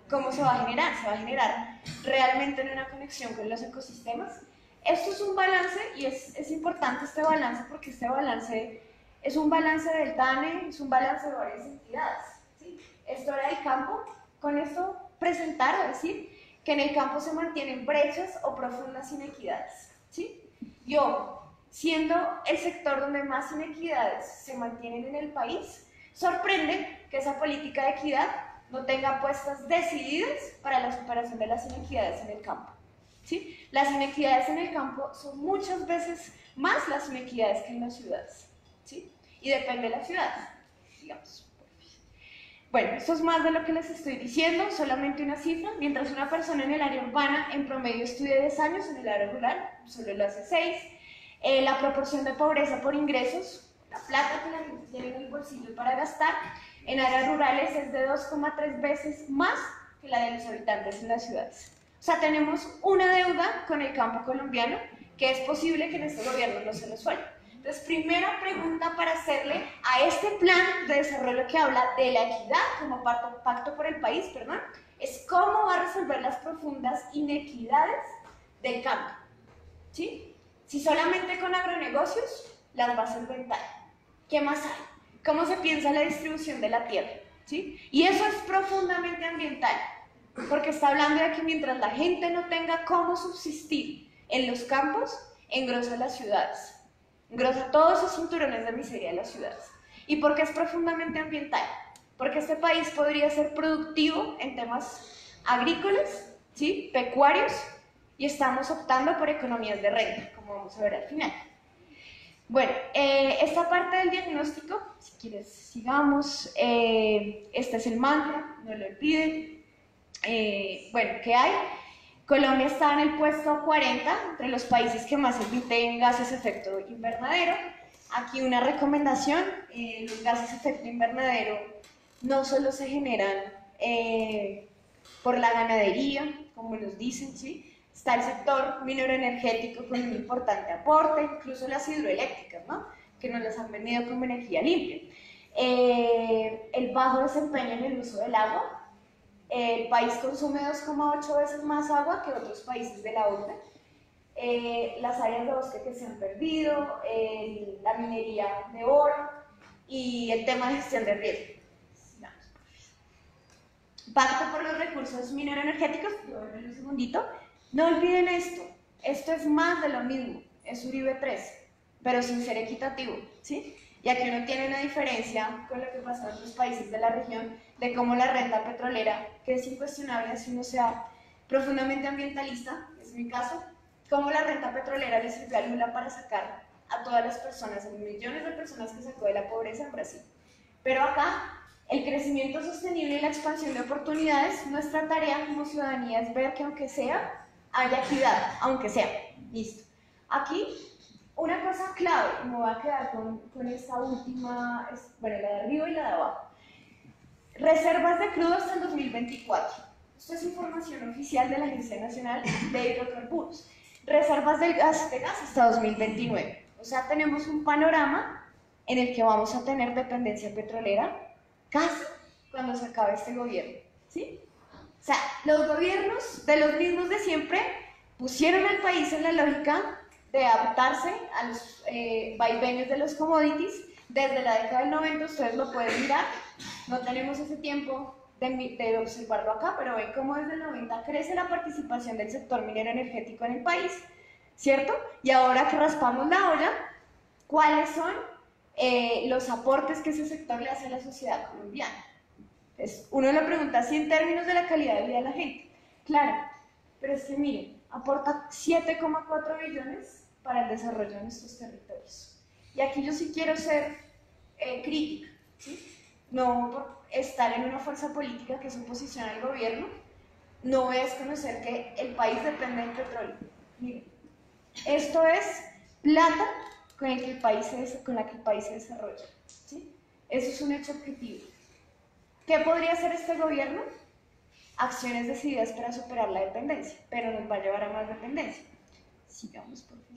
¿cómo se va a generar? Se va a generar realmente en una conexión con los ecosistemas. Esto es un balance y es importante este balance porque este balance es un balance del TANE, es un balance de varias entidades, ¿sí? Esto era el campo, con esto presentar o decir que en el campo se mantienen brechas o profundas inequidades, ¿sí? Y ojo, siendo el sector donde más inequidades se mantienen en el país, sorprende que esa política de equidad no tenga apuestas decididas para la superación de las inequidades en el campo, ¿sí? Las inequidades en el campo son muchas veces más las inequidades que en las ciudades, ¿sí? Y depende de la ciudad, digamos. Bueno, esto es más de lo que les estoy diciendo, solamente una cifra. Mientras una persona en el área urbana en promedio estudia 10 años, en el área rural solo lo hace 6. La proporción de pobreza por ingresos, la plata que la gente tiene en el bolsillo para gastar, en áreas rurales es de 2,3 veces más que la de los habitantes en las ciudades. O sea, tenemos una deuda con el campo colombiano que es posible que en este gobierno no se resuelva. Entonces, primera pregunta para hacerle a este plan de desarrollo que habla de la equidad como pacto por el país, perdón, es cómo va a resolver las profundas inequidades del campo, ¿sí? Si solamente con agronegocios, las va a solventar. ¿Qué más hay? ¿Cómo se piensa la distribución de la tierra? ¿Sí? Y eso es profundamente ambiental, porque está hablando de que mientras la gente no tenga cómo subsistir en los campos, engrosa las ciudades. Engrosa todos esos cinturones de miseria de las ciudades. ¿Y por qué es profundamente ambiental? Porque este país podría ser productivo en temas agrícolas, ¿sí? Pecuarios, y estamos optando por economías de renta, como vamos a ver al final. Bueno, esta parte del diagnóstico, si quieres sigamos, este es el mantra, no lo olviden. Bueno, ¿qué hay? Colombia está en el puesto 40 entre los países que más emiten gases de efecto invernadero. Aquí una recomendación, los gases de efecto invernadero no solo se generan por la ganadería, como nos dicen, ¿sí? Está el sector minero energético con un importante aporte, incluso las hidroeléctricas, ¿no? Que nos las han vendido como energía limpia. El bajo desempeño en el uso del agua. El país consume 2,8 veces más agua que otros países de la OCDE. Las áreas de bosque que se han perdido, la minería de oro y el tema de gestión de riesgo. Pacto por los recursos minero-energéticos, un segundito. No olviden esto es más de lo mismo, es Uribe 3, pero sin ser equitativo, ¿sí? Y aquí uno tiene una diferencia con lo que pasa en otros países de la región, de cómo la renta petrolera, que es incuestionable si uno sea profundamente ambientalista, es mi caso, cómo la renta petrolera le sirvió a Lula para sacar a todas las personas, a millones de personas que sacó de la pobreza en Brasil. Pero acá, el crecimiento sostenible y la expansión de oportunidades, nuestra tarea como ciudadanía es ver que aunque sea, haya equidad, aunque sea. Listo. Aquí, una cosa clave, y me voy a quedar con esta última, bueno, la de arriba y la de abajo. Reservas de crudo hasta el 2024. Esto es información oficial de la Agencia Nacional de Hidrocarburos. Reservas de gas hasta 2029. O sea, tenemos un panorama en el que vamos a tener dependencia petrolera casi cuando se acabe este gobierno, ¿sí? O sea, los gobiernos de los mismos de siempre pusieron al país en la lógica de adaptarse a los vaivenes de los commodities. Desde la década del 90, ustedes lo pueden mirar, no tenemos ese tiempo de observarlo acá, pero ven cómo desde el 90 crece la participación del sector minero energético en el país, ¿cierto? Y ahora que raspamos la olla, ¿cuáles son los aportes que ese sector le hace a la sociedad colombiana? Entonces, uno le pregunta así en términos de la calidad de vida de la gente. Claro, pero es que miren, aporta 7,4 billones para el desarrollo de nuestros territorios. Y aquí yo sí quiero ser crítica, ¿sí? No por estar en una fuerza política que es oposición al gobierno, no es conocer que el país depende del petróleo. Miren, esto es plata con la que el país se desarrolla, ¿sí? Eso es un hecho objetivo. ¿Qué podría hacer este gobierno? acciones decididas para superar la dependencia, pero nos va a llevar a más dependencia. Sigamos, por favor.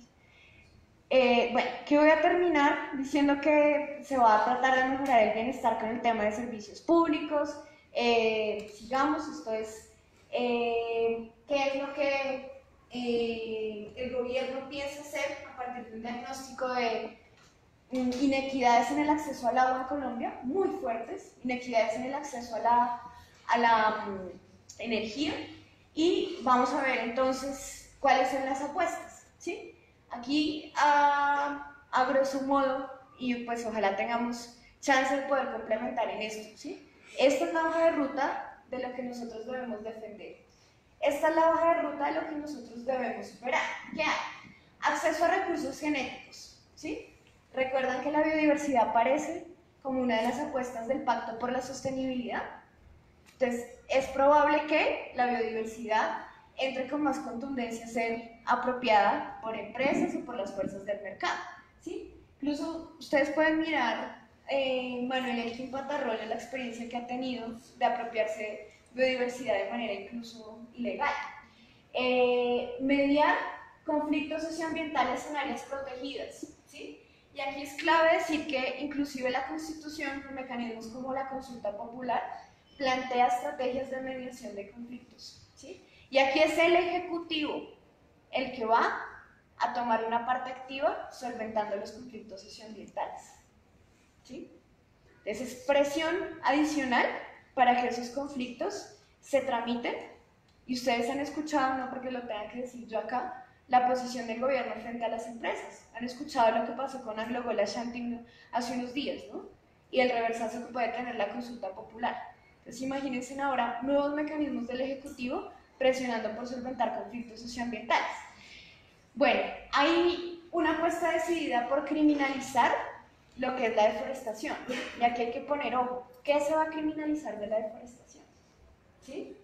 Bueno, que voy a terminar diciendo que se va a tratar de mejorar el bienestar con el tema de servicios públicos. Sigamos, esto es, ¿qué es lo que el gobierno piensa hacer a partir de un diagnóstico de inequidades en el acceso al agua en Colombia, muy fuertes, inequidades en el acceso a la energía, y vamos a ver entonces cuáles son las apuestas, ¿sí? Aquí, a grosso modo, y pues ojalá tengamos chance de poder complementar en esto, ¿sí? Esta es la hoja de ruta de lo que nosotros debemos defender. Esta es la hoja de ruta de lo que nosotros debemos superar. ¿Qué hay? Acceso a recursos genéticos, ¿sí? ¿Recuerdan que la biodiversidad aparece como una de las apuestas del Pacto por la Sostenibilidad? Entonces, es probable que la biodiversidad entre con más contundencia a ser apropiada por empresas o por las fuerzas del mercado, ¿sí? Incluso ustedes pueden mirar Manuel Elkin Patarroyo, la experiencia que ha tenido de apropiarse de biodiversidad de manera incluso ilegal. Mediar conflictos socioambientales en áreas protegidas, ¿sí? Y aquí es clave decir que inclusive la Constitución, con mecanismos como la consulta popular, plantea estrategias de mediación de conflictos, ¿sí? Y aquí es el Ejecutivo el que va a tomar una parte activa solventando los conflictos socioambientales, ¿sí? Entonces es presión adicional para que esos conflictos se tramiten, y ustedes han escuchado, no porque lo tenga que decir yo acá, la posición del gobierno frente a las empresas. Han escuchado lo que pasó con Anglo-Gola Shanting hace unos días, ¿no? Y el reversazo que puede tener la consulta popular. Entonces imagínense ahora nuevos mecanismos del Ejecutivo presionando por solventar conflictos socioambientales. Bueno, hay una apuesta decidida por criminalizar lo que es la deforestación. Y aquí hay que poner ojo, ¿qué se va a criminalizar de la deforestación? ¿Sí?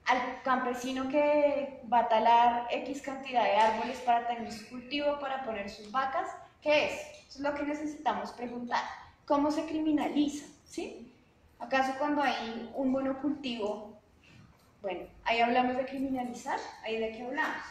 Al campesino que va a talar X cantidad de árboles para tener su cultivo, para poner sus vacas, ¿qué es? Eso es lo que necesitamos preguntar. ¿Cómo se criminaliza? ¿Sí? ¿Acaso cuando hay un monocultivo? Bueno, ahí hablamos de criminalizar, ahí de qué hablamos.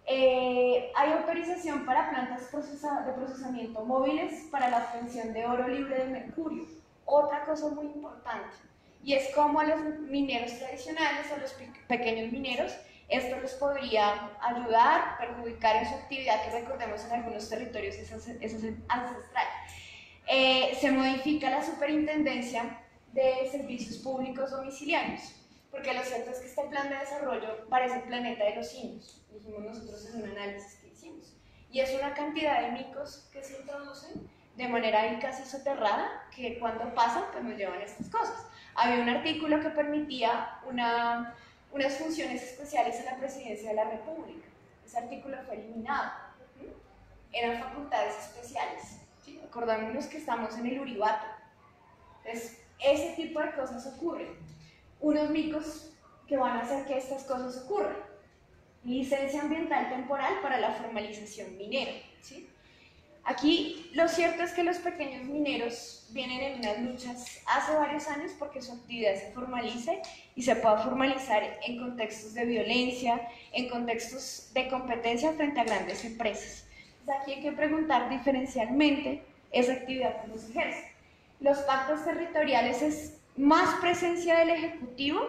Hay autorización para plantas de procesamiento móviles para la obtención de oro libre de mercurio. Otra cosa muy importante, y es como a los mineros tradicionales, a los pequeños mineros, esto les podría ayudar, perjudicar en su actividad, que recordemos en algunos territorios es ancestral. Se modifica la superintendencia de servicios públicos domiciliarios, porque lo cierto es que este plan de desarrollo parece el planeta de los simios, dijimos nosotros en un análisis que hicimos, y es una cantidad de micos que se introducen de manera ahí casi soterrada, que cuando pasan pues nos llevan a estas cosas. Había un artículo que permitía unas funciones especiales en la Presidencia de la República. Ese artículo fue eliminado. Eran facultades especiales, ¿sí? Acordémonos que estamos en el Uribato. Entonces, ese tipo de cosas ocurren. Unos micos que van a hacer que estas cosas ocurran. Licencia ambiental temporal para la formalización minera, ¿sí? Aquí lo cierto es que los pequeños mineros vienen en unas luchas hace varios años porque su actividad se formalice y se pueda formalizar en contextos de violencia, en contextos de competencia frente a grandes empresas. Entonces aquí hay que preguntar diferencialmente esa actividad que se ejerce. Los pactos territoriales es más presencia del Ejecutivo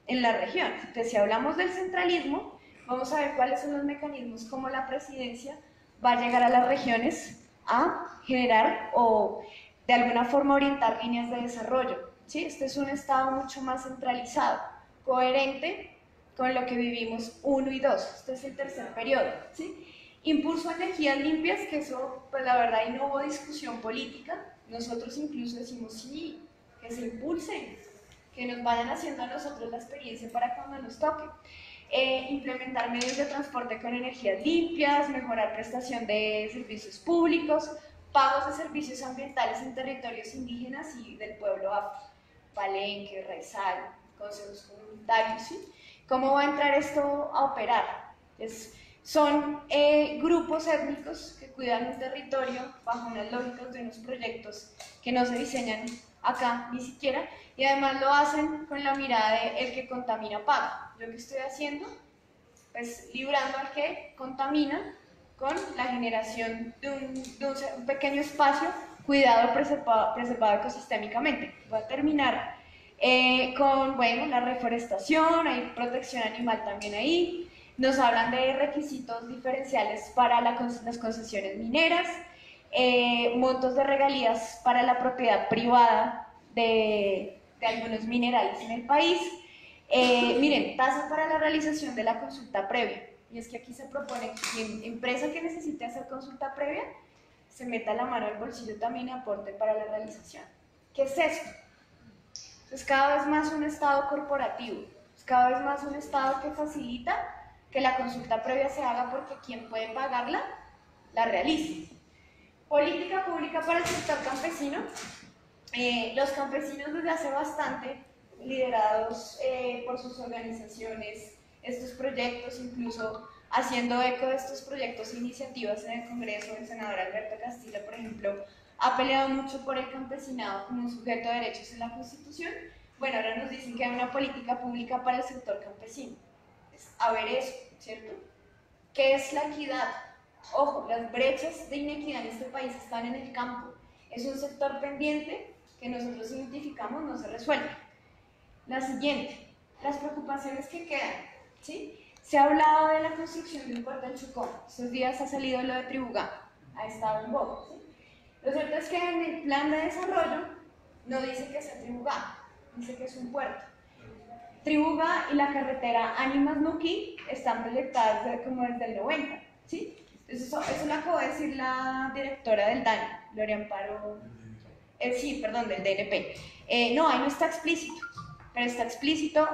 en la región. Entonces si hablamos del centralismo, vamos a ver cuáles son los mecanismos como la presidencia va a llegar a las regiones a generar o de alguna forma orientar líneas de desarrollo, ¿sí? Este es un Estado mucho más centralizado, coherente con lo que vivimos 1 y 2, este es el tercer periodo, ¿sí? Impulso a energías limpias, que eso, pues la verdad, ahí no hubo discusión política, nosotros incluso decimos sí, que se impulsen, que nos vayan haciendo a nosotros la experiencia para cuando nos toque. Implementar medios de transporte con energías limpias, mejorar prestación de servicios públicos, pagos de servicios ambientales en territorios indígenas y del pueblo afro, Palenque, Raizal, consejos comunitarios, ¿sí? ¿Cómo va a entrar esto a operar? Es Son grupos étnicos que cuidan un territorio bajo unas lógicas de unos proyectos que no se diseñan acá ni siquiera, y además lo hacen con la mirada de el que contamina paga. ¿Yo qué estoy haciendo? Pues librando al que contamina con la generación de un pequeño espacio cuidado, preservado ecosistémicamente. Voy a terminar con, bueno, la reforestación, hay protección animal también ahí. Nos hablan de requisitos diferenciales para las concesiones mineras, montos de regalías para la propiedad privada de algunos minerales en el país. Miren, tasa para la realización de la consulta previa. Y es que aquí se propone que quien empresa que necesite hacer consulta previa se meta la mano al bolsillo también y aporte para la realización. ¿Qué es esto? Es cada vez más un Estado corporativo, es cada vez más un Estado que facilita que la consulta previa se haga porque quien puede pagarla, la realice. Política pública para el sector campesino. Los campesinos desde hace bastante, liderados por sus organizaciones, estos proyectos, incluso haciendo eco de estos proyectos e iniciativas en el Congreso, el senador Alberto Castillo, por ejemplo, ha peleado mucho por el campesinado como un sujeto de derechos en la Constitución. Bueno, ahora nos dicen que hay una política pública para el sector campesino. A ver eso, ¿cierto? ¿Qué es la equidad? Ojo, las brechas de inequidad en este país están en el campo. Es un sector pendiente que nosotros identificamos, no se resuelve. La siguiente, las preocupaciones que quedan, ¿sí? Se ha hablado de la construcción de un puerto en Chocó. Estos días ha salido lo de Tribugá, ha estado en boga, ¿sí? Lo cierto es que en el plan de desarrollo no dice que sea Tribugá, dice que es un puerto. Tribugá y la carretera Ánimas-Nuquí están proyectadas como desde el 90, ¿sí? Entonces eso lo acabó de decir la directora del DANI, Gloria Amparo, del DNP. No, ahí no está explícito, pero está explícito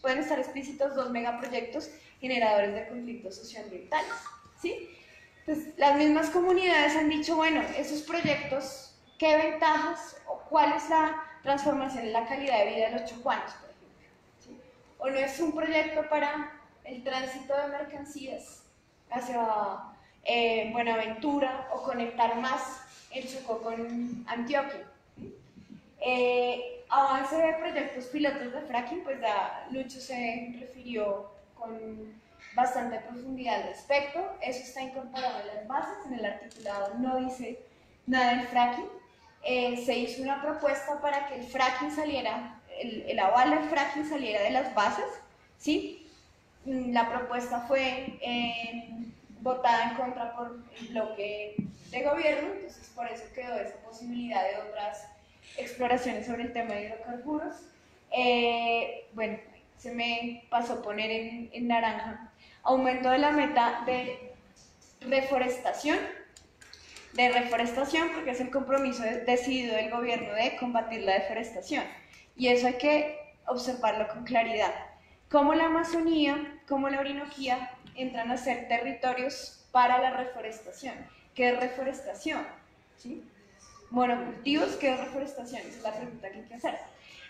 pueden estar explícitos dos megaproyectos generadores de conflictos socioambientales, ¿sí? Entonces, las mismas comunidades han dicho, bueno, esos proyectos, ¿qué ventajas o cuál es la transformación en la calidad de vida de los chocuanos, por ejemplo? ¿Sí? ¿O no es un proyecto para el tránsito de mercancías hacia Buenaventura o conectar más el Chocó con Antioquia? ¿Sí? Avance de proyectos pilotos de fracking, pues ya Lucho se refirió con bastante profundidad al respecto. Eso está incorporado en las bases, en el articulado no dice nada del fracking. Se hizo una propuesta para que el fracking saliera, el aval del fracking saliera de las bases, ¿sí? La propuesta fue votada en contra por el bloque de gobierno, entonces por eso quedó esa posibilidad de otras exploraciones sobre el tema de hidrocarburos. Bueno, se me pasó poner en naranja, aumento de la meta de reforestación, porque es el compromiso decidido del gobierno de combatir la deforestación, y eso hay que observarlo con claridad. Cómo la Amazonía, como la Orinoquía entran a ser territorios para la reforestación. ¿Qué es reforestación? ¿Sí? Monocultivos, ¿qué es reforestación? Esa es la pregunta que hay que hacer.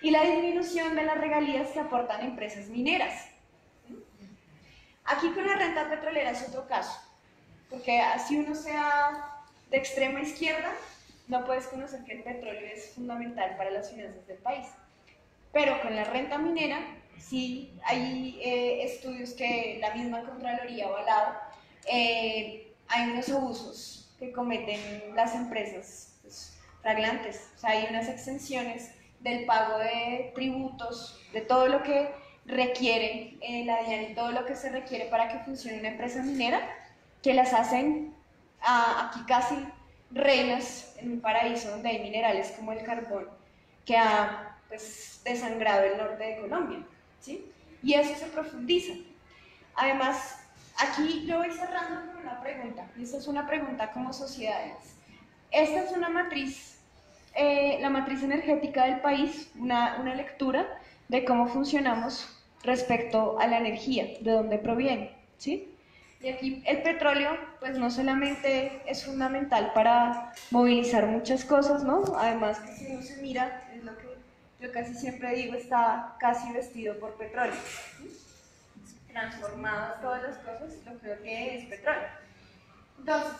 Y la disminución de las regalías que aportan empresas mineras. Aquí con la renta petrolera es otro caso, porque así uno sea de extrema izquierda, no puedes conocer que el petróleo es fundamental para las finanzas del país. Pero con la renta minera, sí hay estudios que la misma Contraloría ha avalado, hay unos abusos que cometen las empresas flagrantes, o sea, hay unas exenciones del pago de tributos, de todo lo que requiere la DIAN y todo lo que se requiere para que funcione una empresa minera, que las hacen aquí casi reinas en un paraíso donde hay minerales como el carbón, que ha desangrado el norte de Colombia, ¿sí? Y eso se profundiza. Además, aquí yo voy cerrando con una pregunta, y esta es una pregunta como sociedades. Esta es una matriz, la matriz energética del país, una lectura de cómo funcionamos respecto a la energía, de dónde proviene, ¿sí? Y aquí el petróleo, pues no solamente es fundamental para movilizar muchas cosas, ¿no? Además que si uno se mira, es lo que yo casi siempre digo, está casi vestido por petróleo. transformadas todas las cosas, lo que tiene es petróleo. Entonces,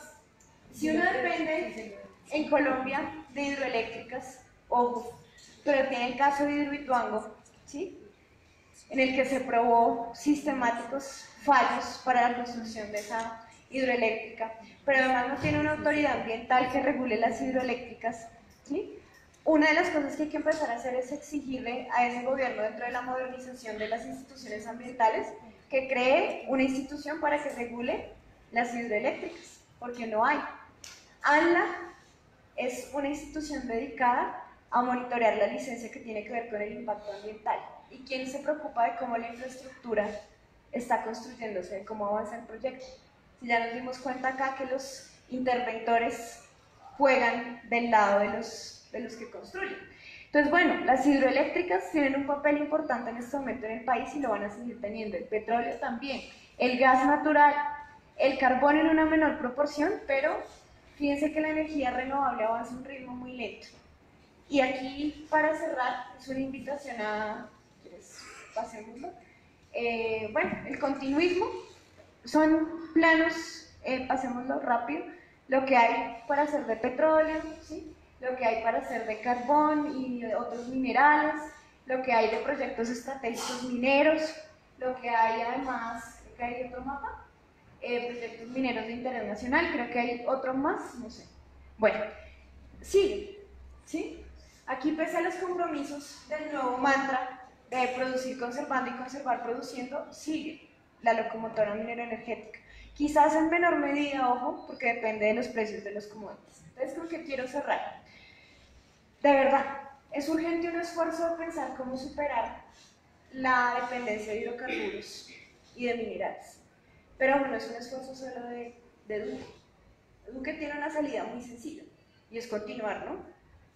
si uno depende en Colombia de hidroeléctricas, ojo, pero tiene el caso de Hidroituango, ¿sí?, en el que se probó sistemáticos fallos para la construcción de esa hidroeléctrica, pero además no tiene una autoridad ambiental que regule las hidroeléctricas, ¿sí? Una de las cosas que hay que empezar a hacer es exigirle a ese gobierno, dentro de la modernización de las instituciones ambientales, que cree una institución para que regule las hidroeléctricas, porque no hay. ANLA es una institución dedicada a monitorear la licencia que tiene que ver con el impacto ambiental. ¿Y quién se preocupa de cómo la infraestructura está construyéndose, de cómo avanza el proyecto? Si ya nos dimos cuenta acá que los interventores juegan del lado de los que construyen. Entonces, bueno, las hidroeléctricas tienen un papel importante en este momento en el país y lo van a seguir teniendo. El petróleo también, el gas natural, el carbón en una menor proporción, pero fíjense que la energía renovable avanza a un ritmo muy lento. Y aquí, para cerrar, es una invitación a... ¿Quieres? Pasémoslo. Bueno, el continuismo son planos, pasémoslo rápido, lo que hay para hacer de petróleo, ¿sí?, lo que hay para hacer de carbón y de otros minerales, lo que hay de proyectos estratégicos mineros, lo que hay además, creo que hay otro mapa, proyectos mineros de interés nacional, creo que hay otro más, no sé. Bueno, sigue, ¿sí? Aquí, pese a los compromisos del nuevo mantra de producir conservando y conservar produciendo, sigue la locomotora minero-energética. Quizás en menor medida, ojo, porque depende de los precios de los commodities. Entonces, con que quiero cerrar. De verdad, es urgente un esfuerzo de pensar cómo superar la dependencia de hidrocarburos y de minerales. Pero bueno, es un esfuerzo solo de Duque. Duque tiene una salida muy sencilla, y es continuar, ¿no?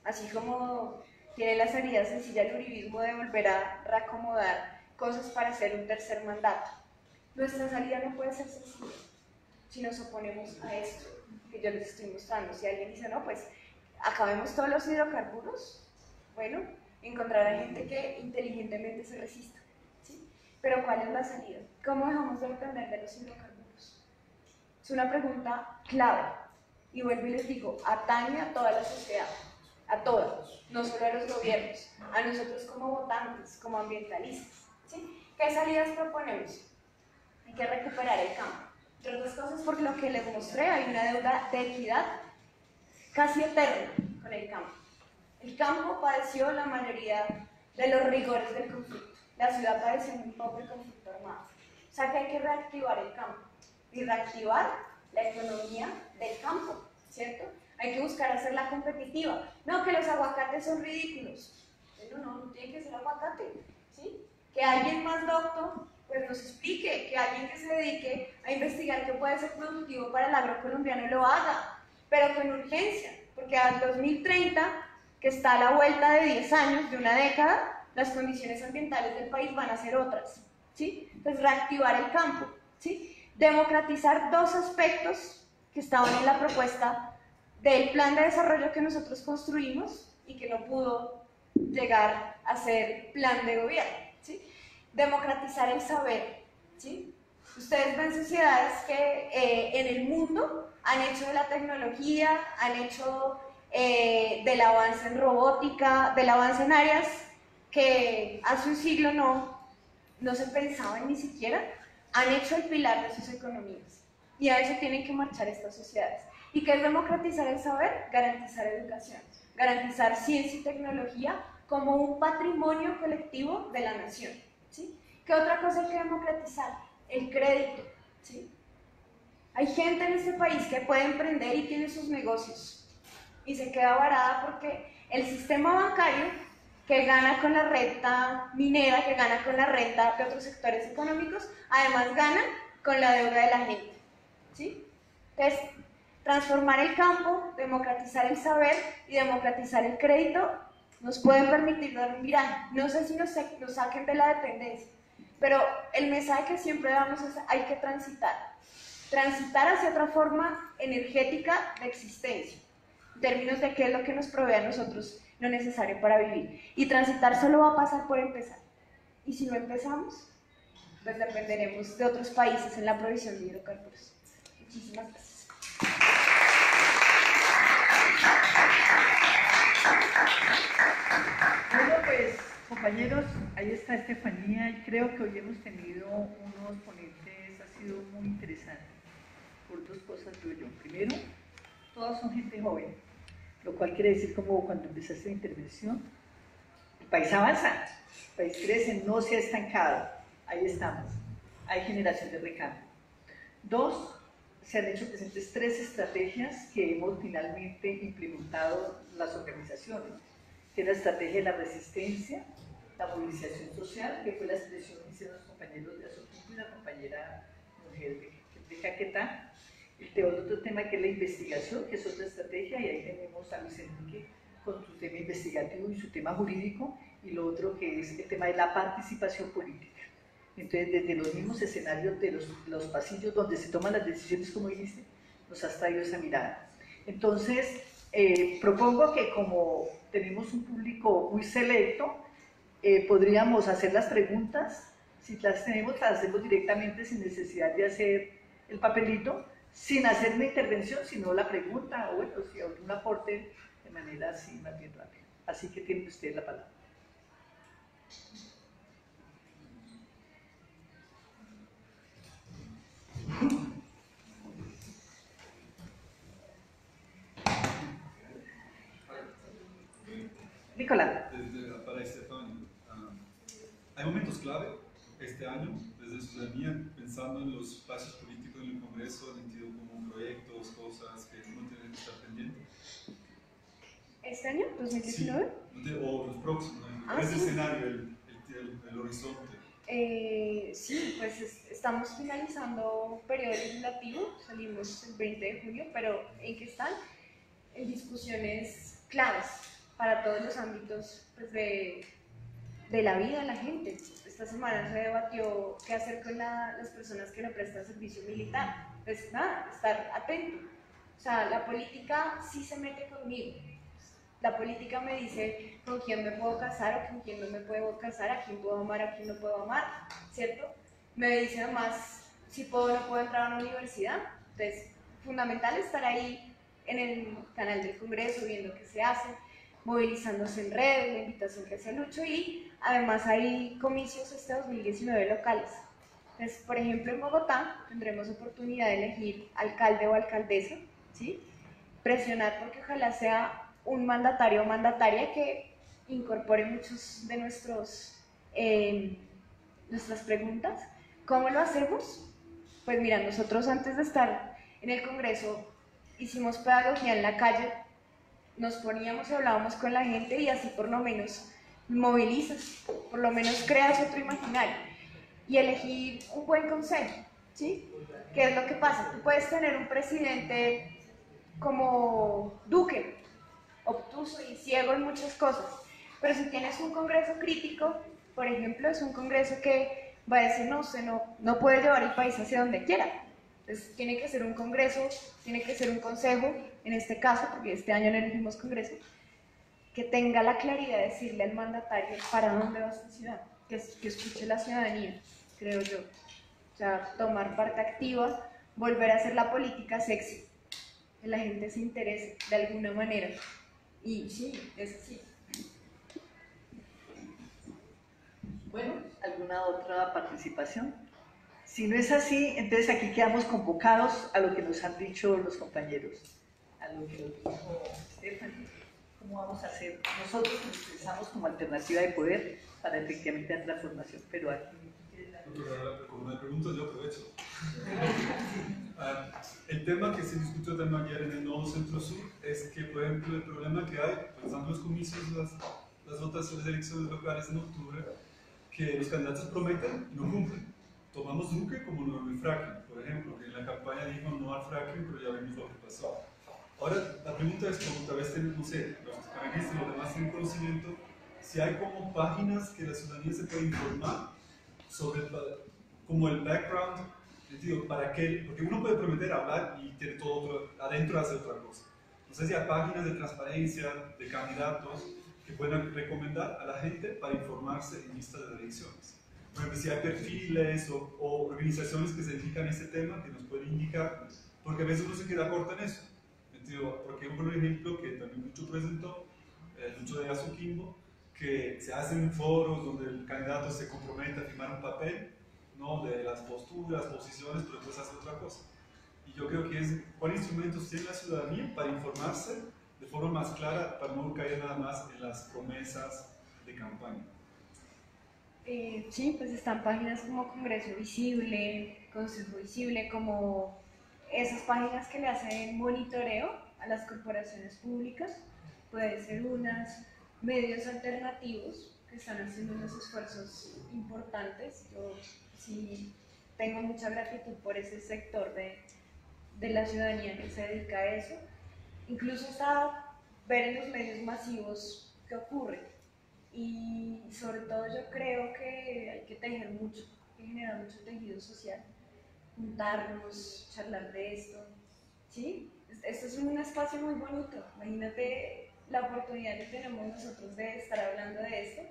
Así como tiene la salida sencilla el uribismo de volver a reacomodar cosas para hacer un tercer mandato. Nuestra salida no puede ser sencilla si nos oponemos a esto que yo les estoy mostrando. Si alguien dice, no, pues acabemos todos los hidrocarburos, bueno, encontrará gente que inteligentemente se resista, ¿sí? Pero ¿cuál es la salida? ¿Cómo dejamos de depender de los hidrocarburos? Es una pregunta clave, y vuelvo y les digo, atañe a toda la sociedad, a todos, no solo a los gobiernos, a nosotros como votantes, como ambientalistas, ¿sí? ¿Qué salidas proponemos? Hay que recuperar el campo. Entre otras cosas, porque lo que les mostré, hay una deuda de equidad casi eterna con el campo. El campo padeció la mayoría de los rigores del conflicto. La ciudad padeció un pobre conflicto armado. O sea que hay que reactivar el campo y reactivar la economía del campo, ¿cierto? Hay que buscar hacerla competitiva. No, que los aguacates son ridículos. No tiene que ser aguacate, ¿sí? Que alguien más docto pues nos explique, que alguien que se dedique a investigar qué puede ser productivo para el agro colombiano lo haga, pero con urgencia, porque al 2030, que está a la vuelta de 10 años, de una década, las condiciones ambientales del país van a ser otras, ¿sí? Entonces, reactivar el campo, ¿sí? Democratizar dos aspectos que estaban en la propuesta del plan de desarrollo que nosotros construimos y que no pudo llegar a ser plan de gobierno, ¿sí? Democratizar el saber, ¿sí? Ustedes ven sociedades que en el mundo han hecho de la tecnología, han hecho del avance en robótica, del avance en áreas que hace un siglo no se pensaban ni siquiera, han hecho el pilar de sus economías. Y a eso tienen que marchar estas sociedades. ¿Y qué es democratizar el saber? Garantizar educación, garantizar ciencia y tecnología como un patrimonio colectivo de la nación, ¿sí? ¿Qué otra cosa hay que democratizar? El crédito, ¿sí? Hay gente en este país que puede emprender y tiene sus negocios y se queda varada porque el sistema bancario, que gana con la renta minera, que gana con la renta de otros sectores económicos, además gana con la deuda de la gente, ¿sí? Entonces, transformar el campo, democratizar el saber y democratizar el crédito nos pueden permitir dar un viraje. No sé si nos saquen de la dependencia, pero el mensaje que siempre damos es hay que transitar hacia otra forma energética de existencia, en términos de qué es lo que nos provee a nosotros lo necesario para vivir. Y transitar solo va a pasar por empezar. Y si no empezamos, pues dependeremos de otros países en la provisión de hidrocarburos. Muchísimas gracias. Bueno, pues, compañeros, ahí está Estefanía y creo que hoy hemos tenido unos ponentes, ha sido muy interesante por dos cosas, creo yo. Primero, todos son gente joven, lo cual quiere decir como cuando empezaste la intervención, el país avanza, el país crece, no se ha estancado, ahí estamos, hay generación de recambio. Dos, se han hecho presentes 3 estrategias que hemos finalmente implementado las organizaciones, que es la estrategia de la resistencia, la movilización social, que fue la expresión que hicieron los compañeros de Azotumbo y la compañera mujer de Caquetá. El otro tema que es la investigación, que es otra estrategia, y ahí tenemos a Luis Enrique con su tema investigativo y su tema jurídico, y lo otro que es el tema de la participación política. Entonces, desde los mismos escenarios de los pasillos donde se toman las decisiones, como dijiste, nos has traído esa mirada. Entonces, propongo que como tenemos un público muy selecto, podríamos hacer las preguntas, si las tenemos, las hacemos directamente sin necesidad de hacer el papelito, sin hacer una intervención, sino la pregunta, o bueno, si algún aporte de manera así, más bien rápida. Así que tiene usted la palabra. Nicolás. Para Estefanía, hay momentos clave este año desde ciudadanía pensando en los espacios políticos en el Congreso, sentido como proyectos, cosas que uno tiene que estar pendiente. ¿Este año? ¿2019? Sí, o los próximos, Ah, ese sí. escenario, el horizonte. Sí, pues estamos finalizando periodo legislativo, salimos el 20 de junio, pero ¿en qué están? En discusiones claves para todos los ámbitos pues, de la vida de la gente. Esta semana se debatió qué hacer con las personas que no prestan servicio militar. Pues nada, estar atento. O sea, la política sí se mete conmigo. La política me dice con quién me puedo casar o con quién no me puedo casar, a quién puedo amar, a quién no puedo amar, ¿cierto? Me dice además si puedo o no puedo entrar a una universidad. Entonces, fundamental estar ahí en el canal del Congreso, viendo qué se hace, movilizándose en redes, la invitación que hace Lucho, y además hay comicios este 2019 locales. Entonces, por ejemplo, en Bogotá tendremos oportunidad de elegir alcalde o alcaldesa, ¿sí? Presionar porque ojalá sea un mandatario o mandataria que incorpore muchos de nuestras preguntas. ¿Cómo lo hacemos? Pues mira, nosotros antes de estar en el Congreso hicimos pedagogía en la calle, nos poníamos y hablábamos con la gente y así por lo menos movilizas, por lo menos creas otro imaginario y elegir un buen consejo, ¿sí? ¿Qué es lo que pasa? Tú puedes tener un presidente como Duque, obtuso y ciego en muchas cosas, pero si tienes un Congreso crítico, por ejemplo, es un Congreso que va a decir, no, usted no puede llevar el país hacia donde quiera. Entonces tiene que ser un Congreso, tiene que ser un Consejo, en este caso, porque este año no elegimos Congreso, que tenga la claridad de decirle al mandatario para dónde va esta ciudad, que escuche la ciudadanía, creo yo. O sea, tomar parte activa, volver a hacer la política sexy, que la gente se interese de alguna manera. Y sí, es así. Bueno, ¿alguna otra participación? Si no es así, entonces aquí quedamos convocados a lo que nos han dicho los compañeros, a lo que nos dijo Stephanie, cómo vamos a hacer. Nosotros nos expresamos como alternativa de poder para efectivamente la transformación, pero aquí... Como me preguntas, yo aprovecho. El tema que se discutió también ayer en el Nuevo Centro Sur es que, por ejemplo, el problema que hay, pensando en los comicios, las votaciones de elecciones locales en octubre, que los candidatos prometen y no cumplen. Tomamos Duque como no el fracking, por ejemplo, que en la campaña dijo no al fracking, pero ya vimos lo que pasó. Ahora, la pregunta es, como tal vez tienen, no sé, los panelistas y los demás tienen conocimiento, si hay como páginas que la ciudadanía se puede informar sobre como el background, digo, para qué, porque uno puede prometer hablar y tiene todo otro, adentro hace otra cosa. No sé si hay páginas de transparencia, de candidatos, que puedan recomendar a la gente para informarse en vista de las elecciones. por ejemplo, si hay perfiles o organizaciones que se dedican a este tema que nos pueden indicar, porque a veces uno se queda corto en eso. Por ejemplo, un ejemplo que también Lucho presentó, Lucho de Azuquimbo, que se hacen foros donde el candidato se compromete a firmar un papel, ¿no?, de las posturas, posiciones, pero después hace otra cosa. Y yo creo que es cuáles instrumentos tiene la ciudadanía para informarse de forma más clara, para no caer nada más en las promesas de campaña. Sí, pues están páginas como Congreso Visible, Consejo Visible, como esas páginas que le hacen monitoreo a las corporaciones públicas. Puede ser unas, medios alternativos que están haciendo unos esfuerzos importantes. Yo sí tengo mucha gratitud por ese sector de la ciudadanía que se dedica a eso. Incluso hasta ver en los medios masivos qué ocurre. Y sobre todo yo creo que hay que tejer mucho, hay que generar mucho tejido social, juntarnos, charlar de esto, ¿sí? Esto es un espacio muy bonito, imagínate la oportunidad que tenemos nosotros de estar hablando de esto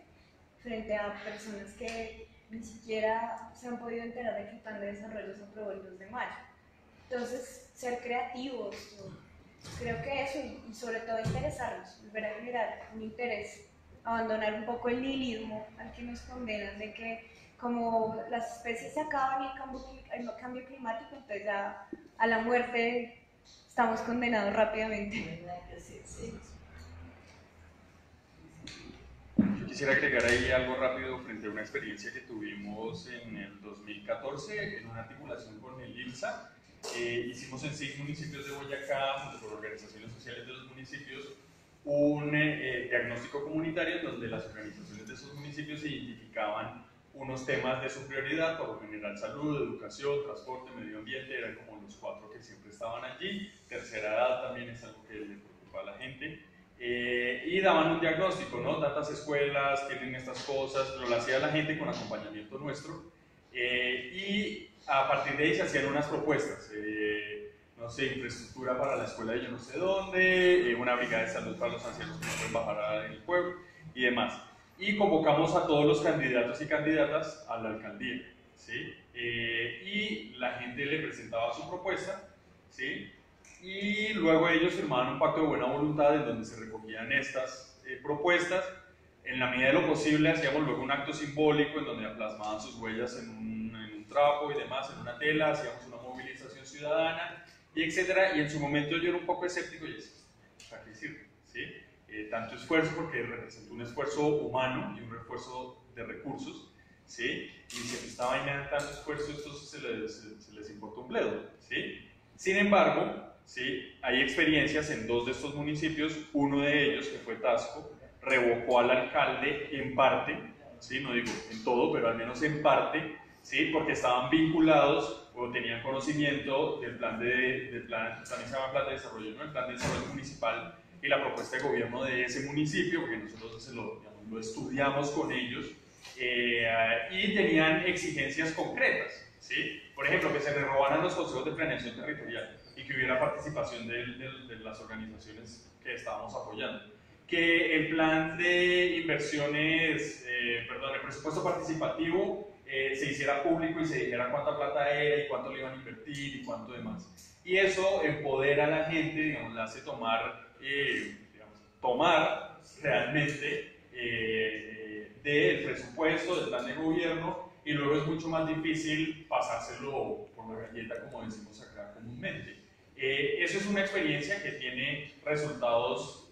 frente a personas que ni siquiera se han podido enterar de que el plan de desarrollo se aprobó el 2 de mayo. Entonces, ser creativos, creo que eso, y sobre todo interesarnos, volver a generar un interés, abandonar un poco el nihilismo al que nos condenan de que como las especies se acaban y el cambio climático, entonces ya a la muerte estamos condenados rápidamente. Yo quisiera agregar ahí algo rápido frente a una experiencia que tuvimos en el 2014 en una articulación con el ILSA. Hicimos en 6 municipios de Boyacá, por organizaciones sociales de los municipios, un diagnóstico comunitario en donde las organizaciones de esos municipios identificaban unos temas de su prioridad, por lo general salud, educación, transporte, medio ambiente, eran como los 4 que siempre estaban allí. Tercera edad también es algo que le preocupa a la gente. Y daban un diagnóstico, ¿no? Tantas escuelas tienen estas cosas, pero lo hacía la gente con acompañamiento nuestro. Y a partir de ahí se hacían unas propuestas. No sé, infraestructura para la escuela de yo no sé dónde, una brigada de salud para los ancianos que no pueden bajar en el pueblo y demás. Y convocamos a todos los candidatos y candidatas a la alcaldía, ¿sí? Y la gente le presentaba su propuesta, ¿sí? Y luego ellos firmaban un pacto de buena voluntad en donde se recogían estas propuestas. En la medida de lo posible hacíamos luego un acto simbólico en donde plasmaban sus huellas en un trapo y demás, en una tela, hacíamos una movilización ciudadana, y etcétera. Y en su momento yo era un poco escéptico y decía, ¿para qué sirve? ¿Sí? Tanto esfuerzo, porque representa un esfuerzo humano y un esfuerzo de recursos, ¿sí? Y si esta vaina tanto esfuerzo, esto se les importa un bledo, ¿sí? Sin embargo, ¿sí?, hay experiencias en 2 de estos municipios. Uno de ellos, que fue Tasco, revocó al alcalde en parte, ¿sí?, no digo en todo, pero al menos en parte, ¿sí?, porque estaban vinculados o tenían conocimiento del también se llama plan de desarrollo, ¿no?, el plan de desarrollo municipal y la propuesta de gobierno de ese municipio, porque nosotros lo estudiamos con ellos, y tenían exigencias concretas, ¿sí? Por ejemplo, que se le robaran los consejos de planeación territorial y que hubiera participación de las organizaciones que estábamos apoyando. Que el plan de inversiones, el presupuesto participativo se hiciera público y se dijera cuánta plata era y cuánto le iban a invertir y cuánto demás. Y eso empodera a la gente, digamos, le hace tomar realmente del presupuesto, del plan de gobierno, y luego es mucho más difícil pasárselo por la galleta, como decimos acá comúnmente. Eso es una experiencia que tiene resultados,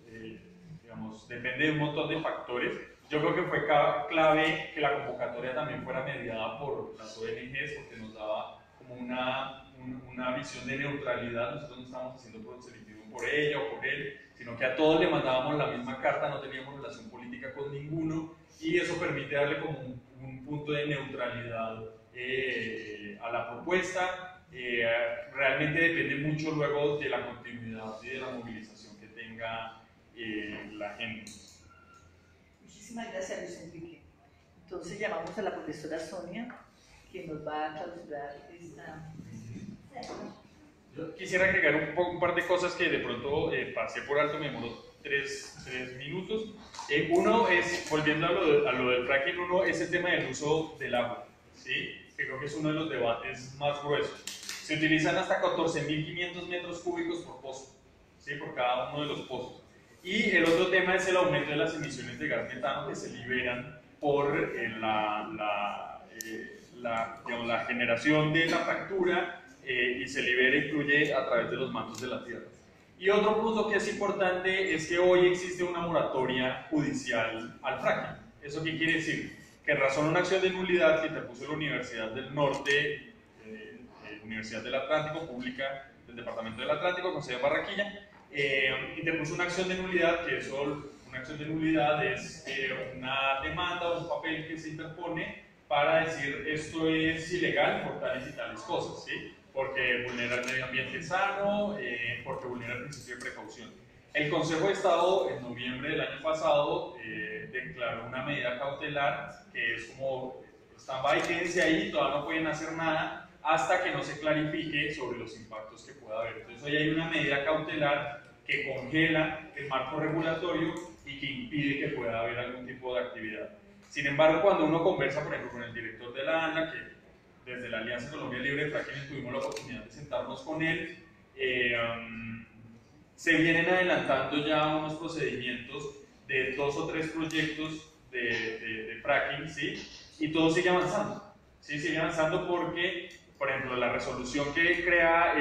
digamos, depende de un montón de factores. Yo creo que fue clave que la convocatoria también fuera mediada por las ONGs, porque nos daba como una visión de neutralidad. Nosotros no estábamos haciendo proselitismo por ella o por él, sino que a todos le mandábamos la misma carta, no teníamos relación política con ninguno, y eso permite darle como un punto de neutralidad a la propuesta. Realmente depende mucho luego de la continuidad y de la movilización que tenga la gente. Muchísimas gracias, Luis Enrique. Entonces llamamos a la profesora Sonia, que nos va a clausurar esta... Yo quisiera agregar un par de cosas que de pronto pasé por alto, me demoró 3 minutos. Uno es, volviendo a lo del fracking, uno es el tema del uso del agua, ¿sí? Que creo que es uno de los debates más gruesos. Se utilizan hasta 14.500 metros cúbicos por pozo, ¿sí? Por cada uno de los pozos. Y el otro tema es el aumento de las emisiones de gas metano que se liberan por digamos, la generación de la fractura y se libera y fluye a través de los mantos de la tierra. Y otro punto que es importante es que hoy existe una moratoria judicial al fracking. ¿Eso qué quiere decir? Que en razón de una acción de nulidad que interpuso la Universidad del Norte, Universidad del Atlántico, pública del Departamento del Atlántico, con sede en Barranquilla, interpuso una acción de nulidad, que eso, una acción de nulidad es una demanda o un papel que se interpone para decir esto es ilegal por tales y tales cosas, ¿sí? Porque vulnera el medio ambiente sano, porque vulnera el principio de precaución. El Consejo de Estado en noviembre del año pasado declaró una medida cautelar que es como stand-by, quédense ahí, todavía no pueden hacer nada hasta que no se clarifique sobre los impactos que pueda haber. Entonces hoy hay una medida cautelar que congela el marco regulatorio y que impide que pueda haber algún tipo de actividad. Sin embargo, cuando uno conversa, por ejemplo, con el director de la ANLA, que desde la Alianza Colombia Libre de Fracking tuvimos la oportunidad de sentarnos con él, se vienen adelantando ya unos procedimientos de 2 o 3 proyectos de fracking, ¿sí? Y todo sigue avanzando, ¿sí? Sigue avanzando porque, por ejemplo, la resolución que crea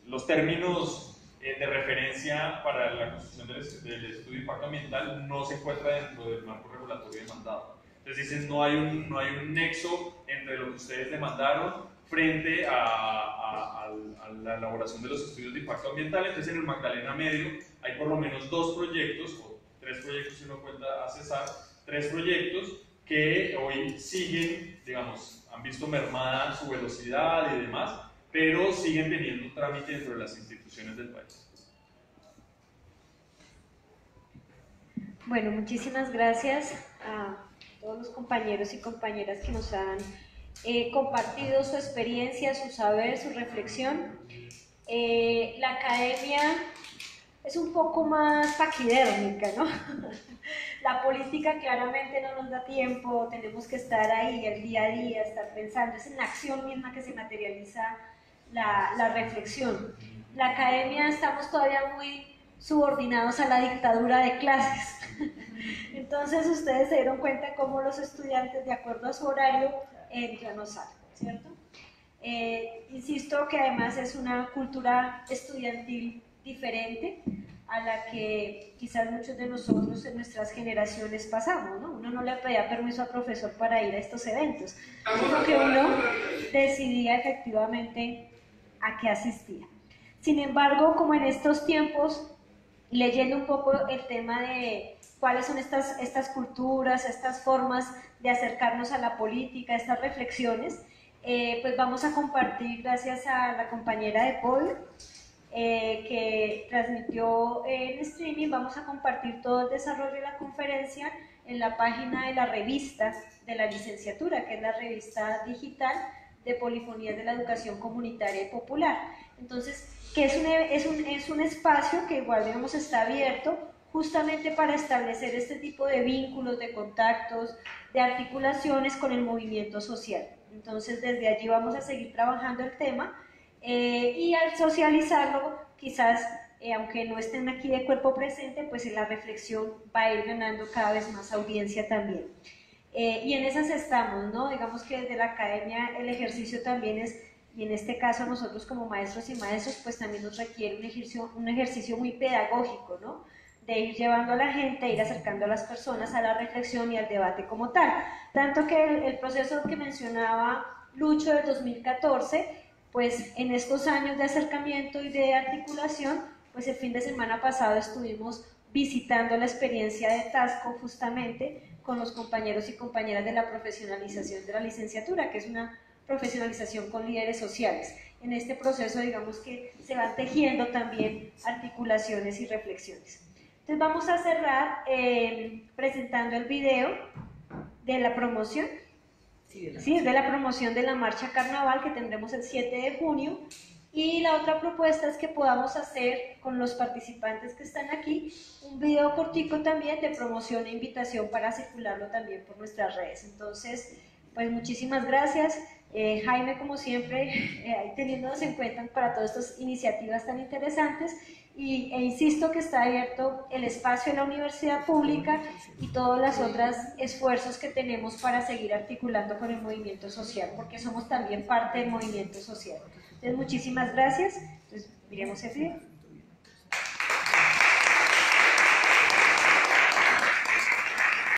los términos de referencia para la construcción del estudio de impacto ambiental no se encuentra dentro del marco regulatorio demandado. Entonces dicen, no hay un nexo entre lo que ustedes demandaron frente a la elaboración de los estudios de impacto ambiental. Entonces en el Magdalena Medio hay por lo menos 2 proyectos, o 3 proyectos si uno cuenta a Cesar, 3 proyectos que hoy siguen, digamos, han visto mermada su velocidad y demás, pero siguen teniendo trámite dentro de las instituciones del país. Bueno, muchísimas gracias a todos los compañeros y compañeras que nos han compartido su experiencia, su saber, su reflexión. La academia es un poco más paquidérmica, ¿no? La política claramente no nos da tiempo, tenemos que estar ahí el día a día, estar pensando, es en la acción misma que se materializa la reflexión. La academia estamos todavía muy subordinados a la dictadura de clases. Entonces ustedes se dieron cuenta cómo los estudiantes, de acuerdo a su horario, ya no salen, ¿cierto? Insisto que además es una cultura estudiantil diferente a la que quizás muchos de nosotros en nuestras generaciones pasamos, ¿no? Uno no le pedía permiso al profesor para ir a estos eventos, sino que uno decidía efectivamente a qué asistía. Sin embargo, como en estos tiempos, leyendo un poco el tema de cuáles son estas culturas, estas formas de acercarnos a la política, estas reflexiones, pues vamos a compartir, gracias a la compañera de podio que transmitió en streaming, vamos a compartir todo el desarrollo de la conferencia en la página de la revista de la licenciatura, que es la revista digital de Polifonías de la Educación Comunitaria y Popular. Entonces, que es un espacio que igual, digamos, está abierto justamente para establecer este tipo de vínculos, de contactos, de articulaciones con el movimiento social. Entonces, desde allí vamos a seguir trabajando el tema y al socializarlo, quizás, aunque no estén aquí de cuerpo presente, pues en la reflexión va a ir ganando cada vez más audiencia también. Y en esas estamos, ¿no? Digamos que desde la academia el ejercicio también es, y en este caso nosotros como maestros y maestros, pues también nos requiere un ejercicio muy pedagógico, ¿no? De ir llevando a la gente, ir acercando a las personas a la reflexión y al debate como tal. Tanto que el proceso que mencionaba Lucho del 2014, pues en estos años de acercamiento y de articulación, pues el fin de semana pasado estuvimos visitando la experiencia de Tasco justamente con los compañeros y compañeras de la profesionalización de la licenciatura, que es una profesionalización con líderes sociales. En este proceso, digamos que se van tejiendo también articulaciones y reflexiones. Entonces vamos a cerrar presentando el video de la promoción. Sí, es de la promoción de la marcha carnaval que tendremos el 7 de junio Y la otra propuesta es que podamos hacer con los participantes que están aquí un video cortico también de promoción e invitación para circularlo también por nuestras redes. Entonces, pues muchísimas gracias. Jaime, como siempre, teniéndonos en cuenta para todas estas iniciativas tan interesantes, e insisto que está abierto el espacio en la universidad pública y todos los otros esfuerzos que tenemos para seguir articulando con el movimiento social, porque somos también parte del movimiento social. Entonces, muchísimas gracias. Entonces, miremos el video.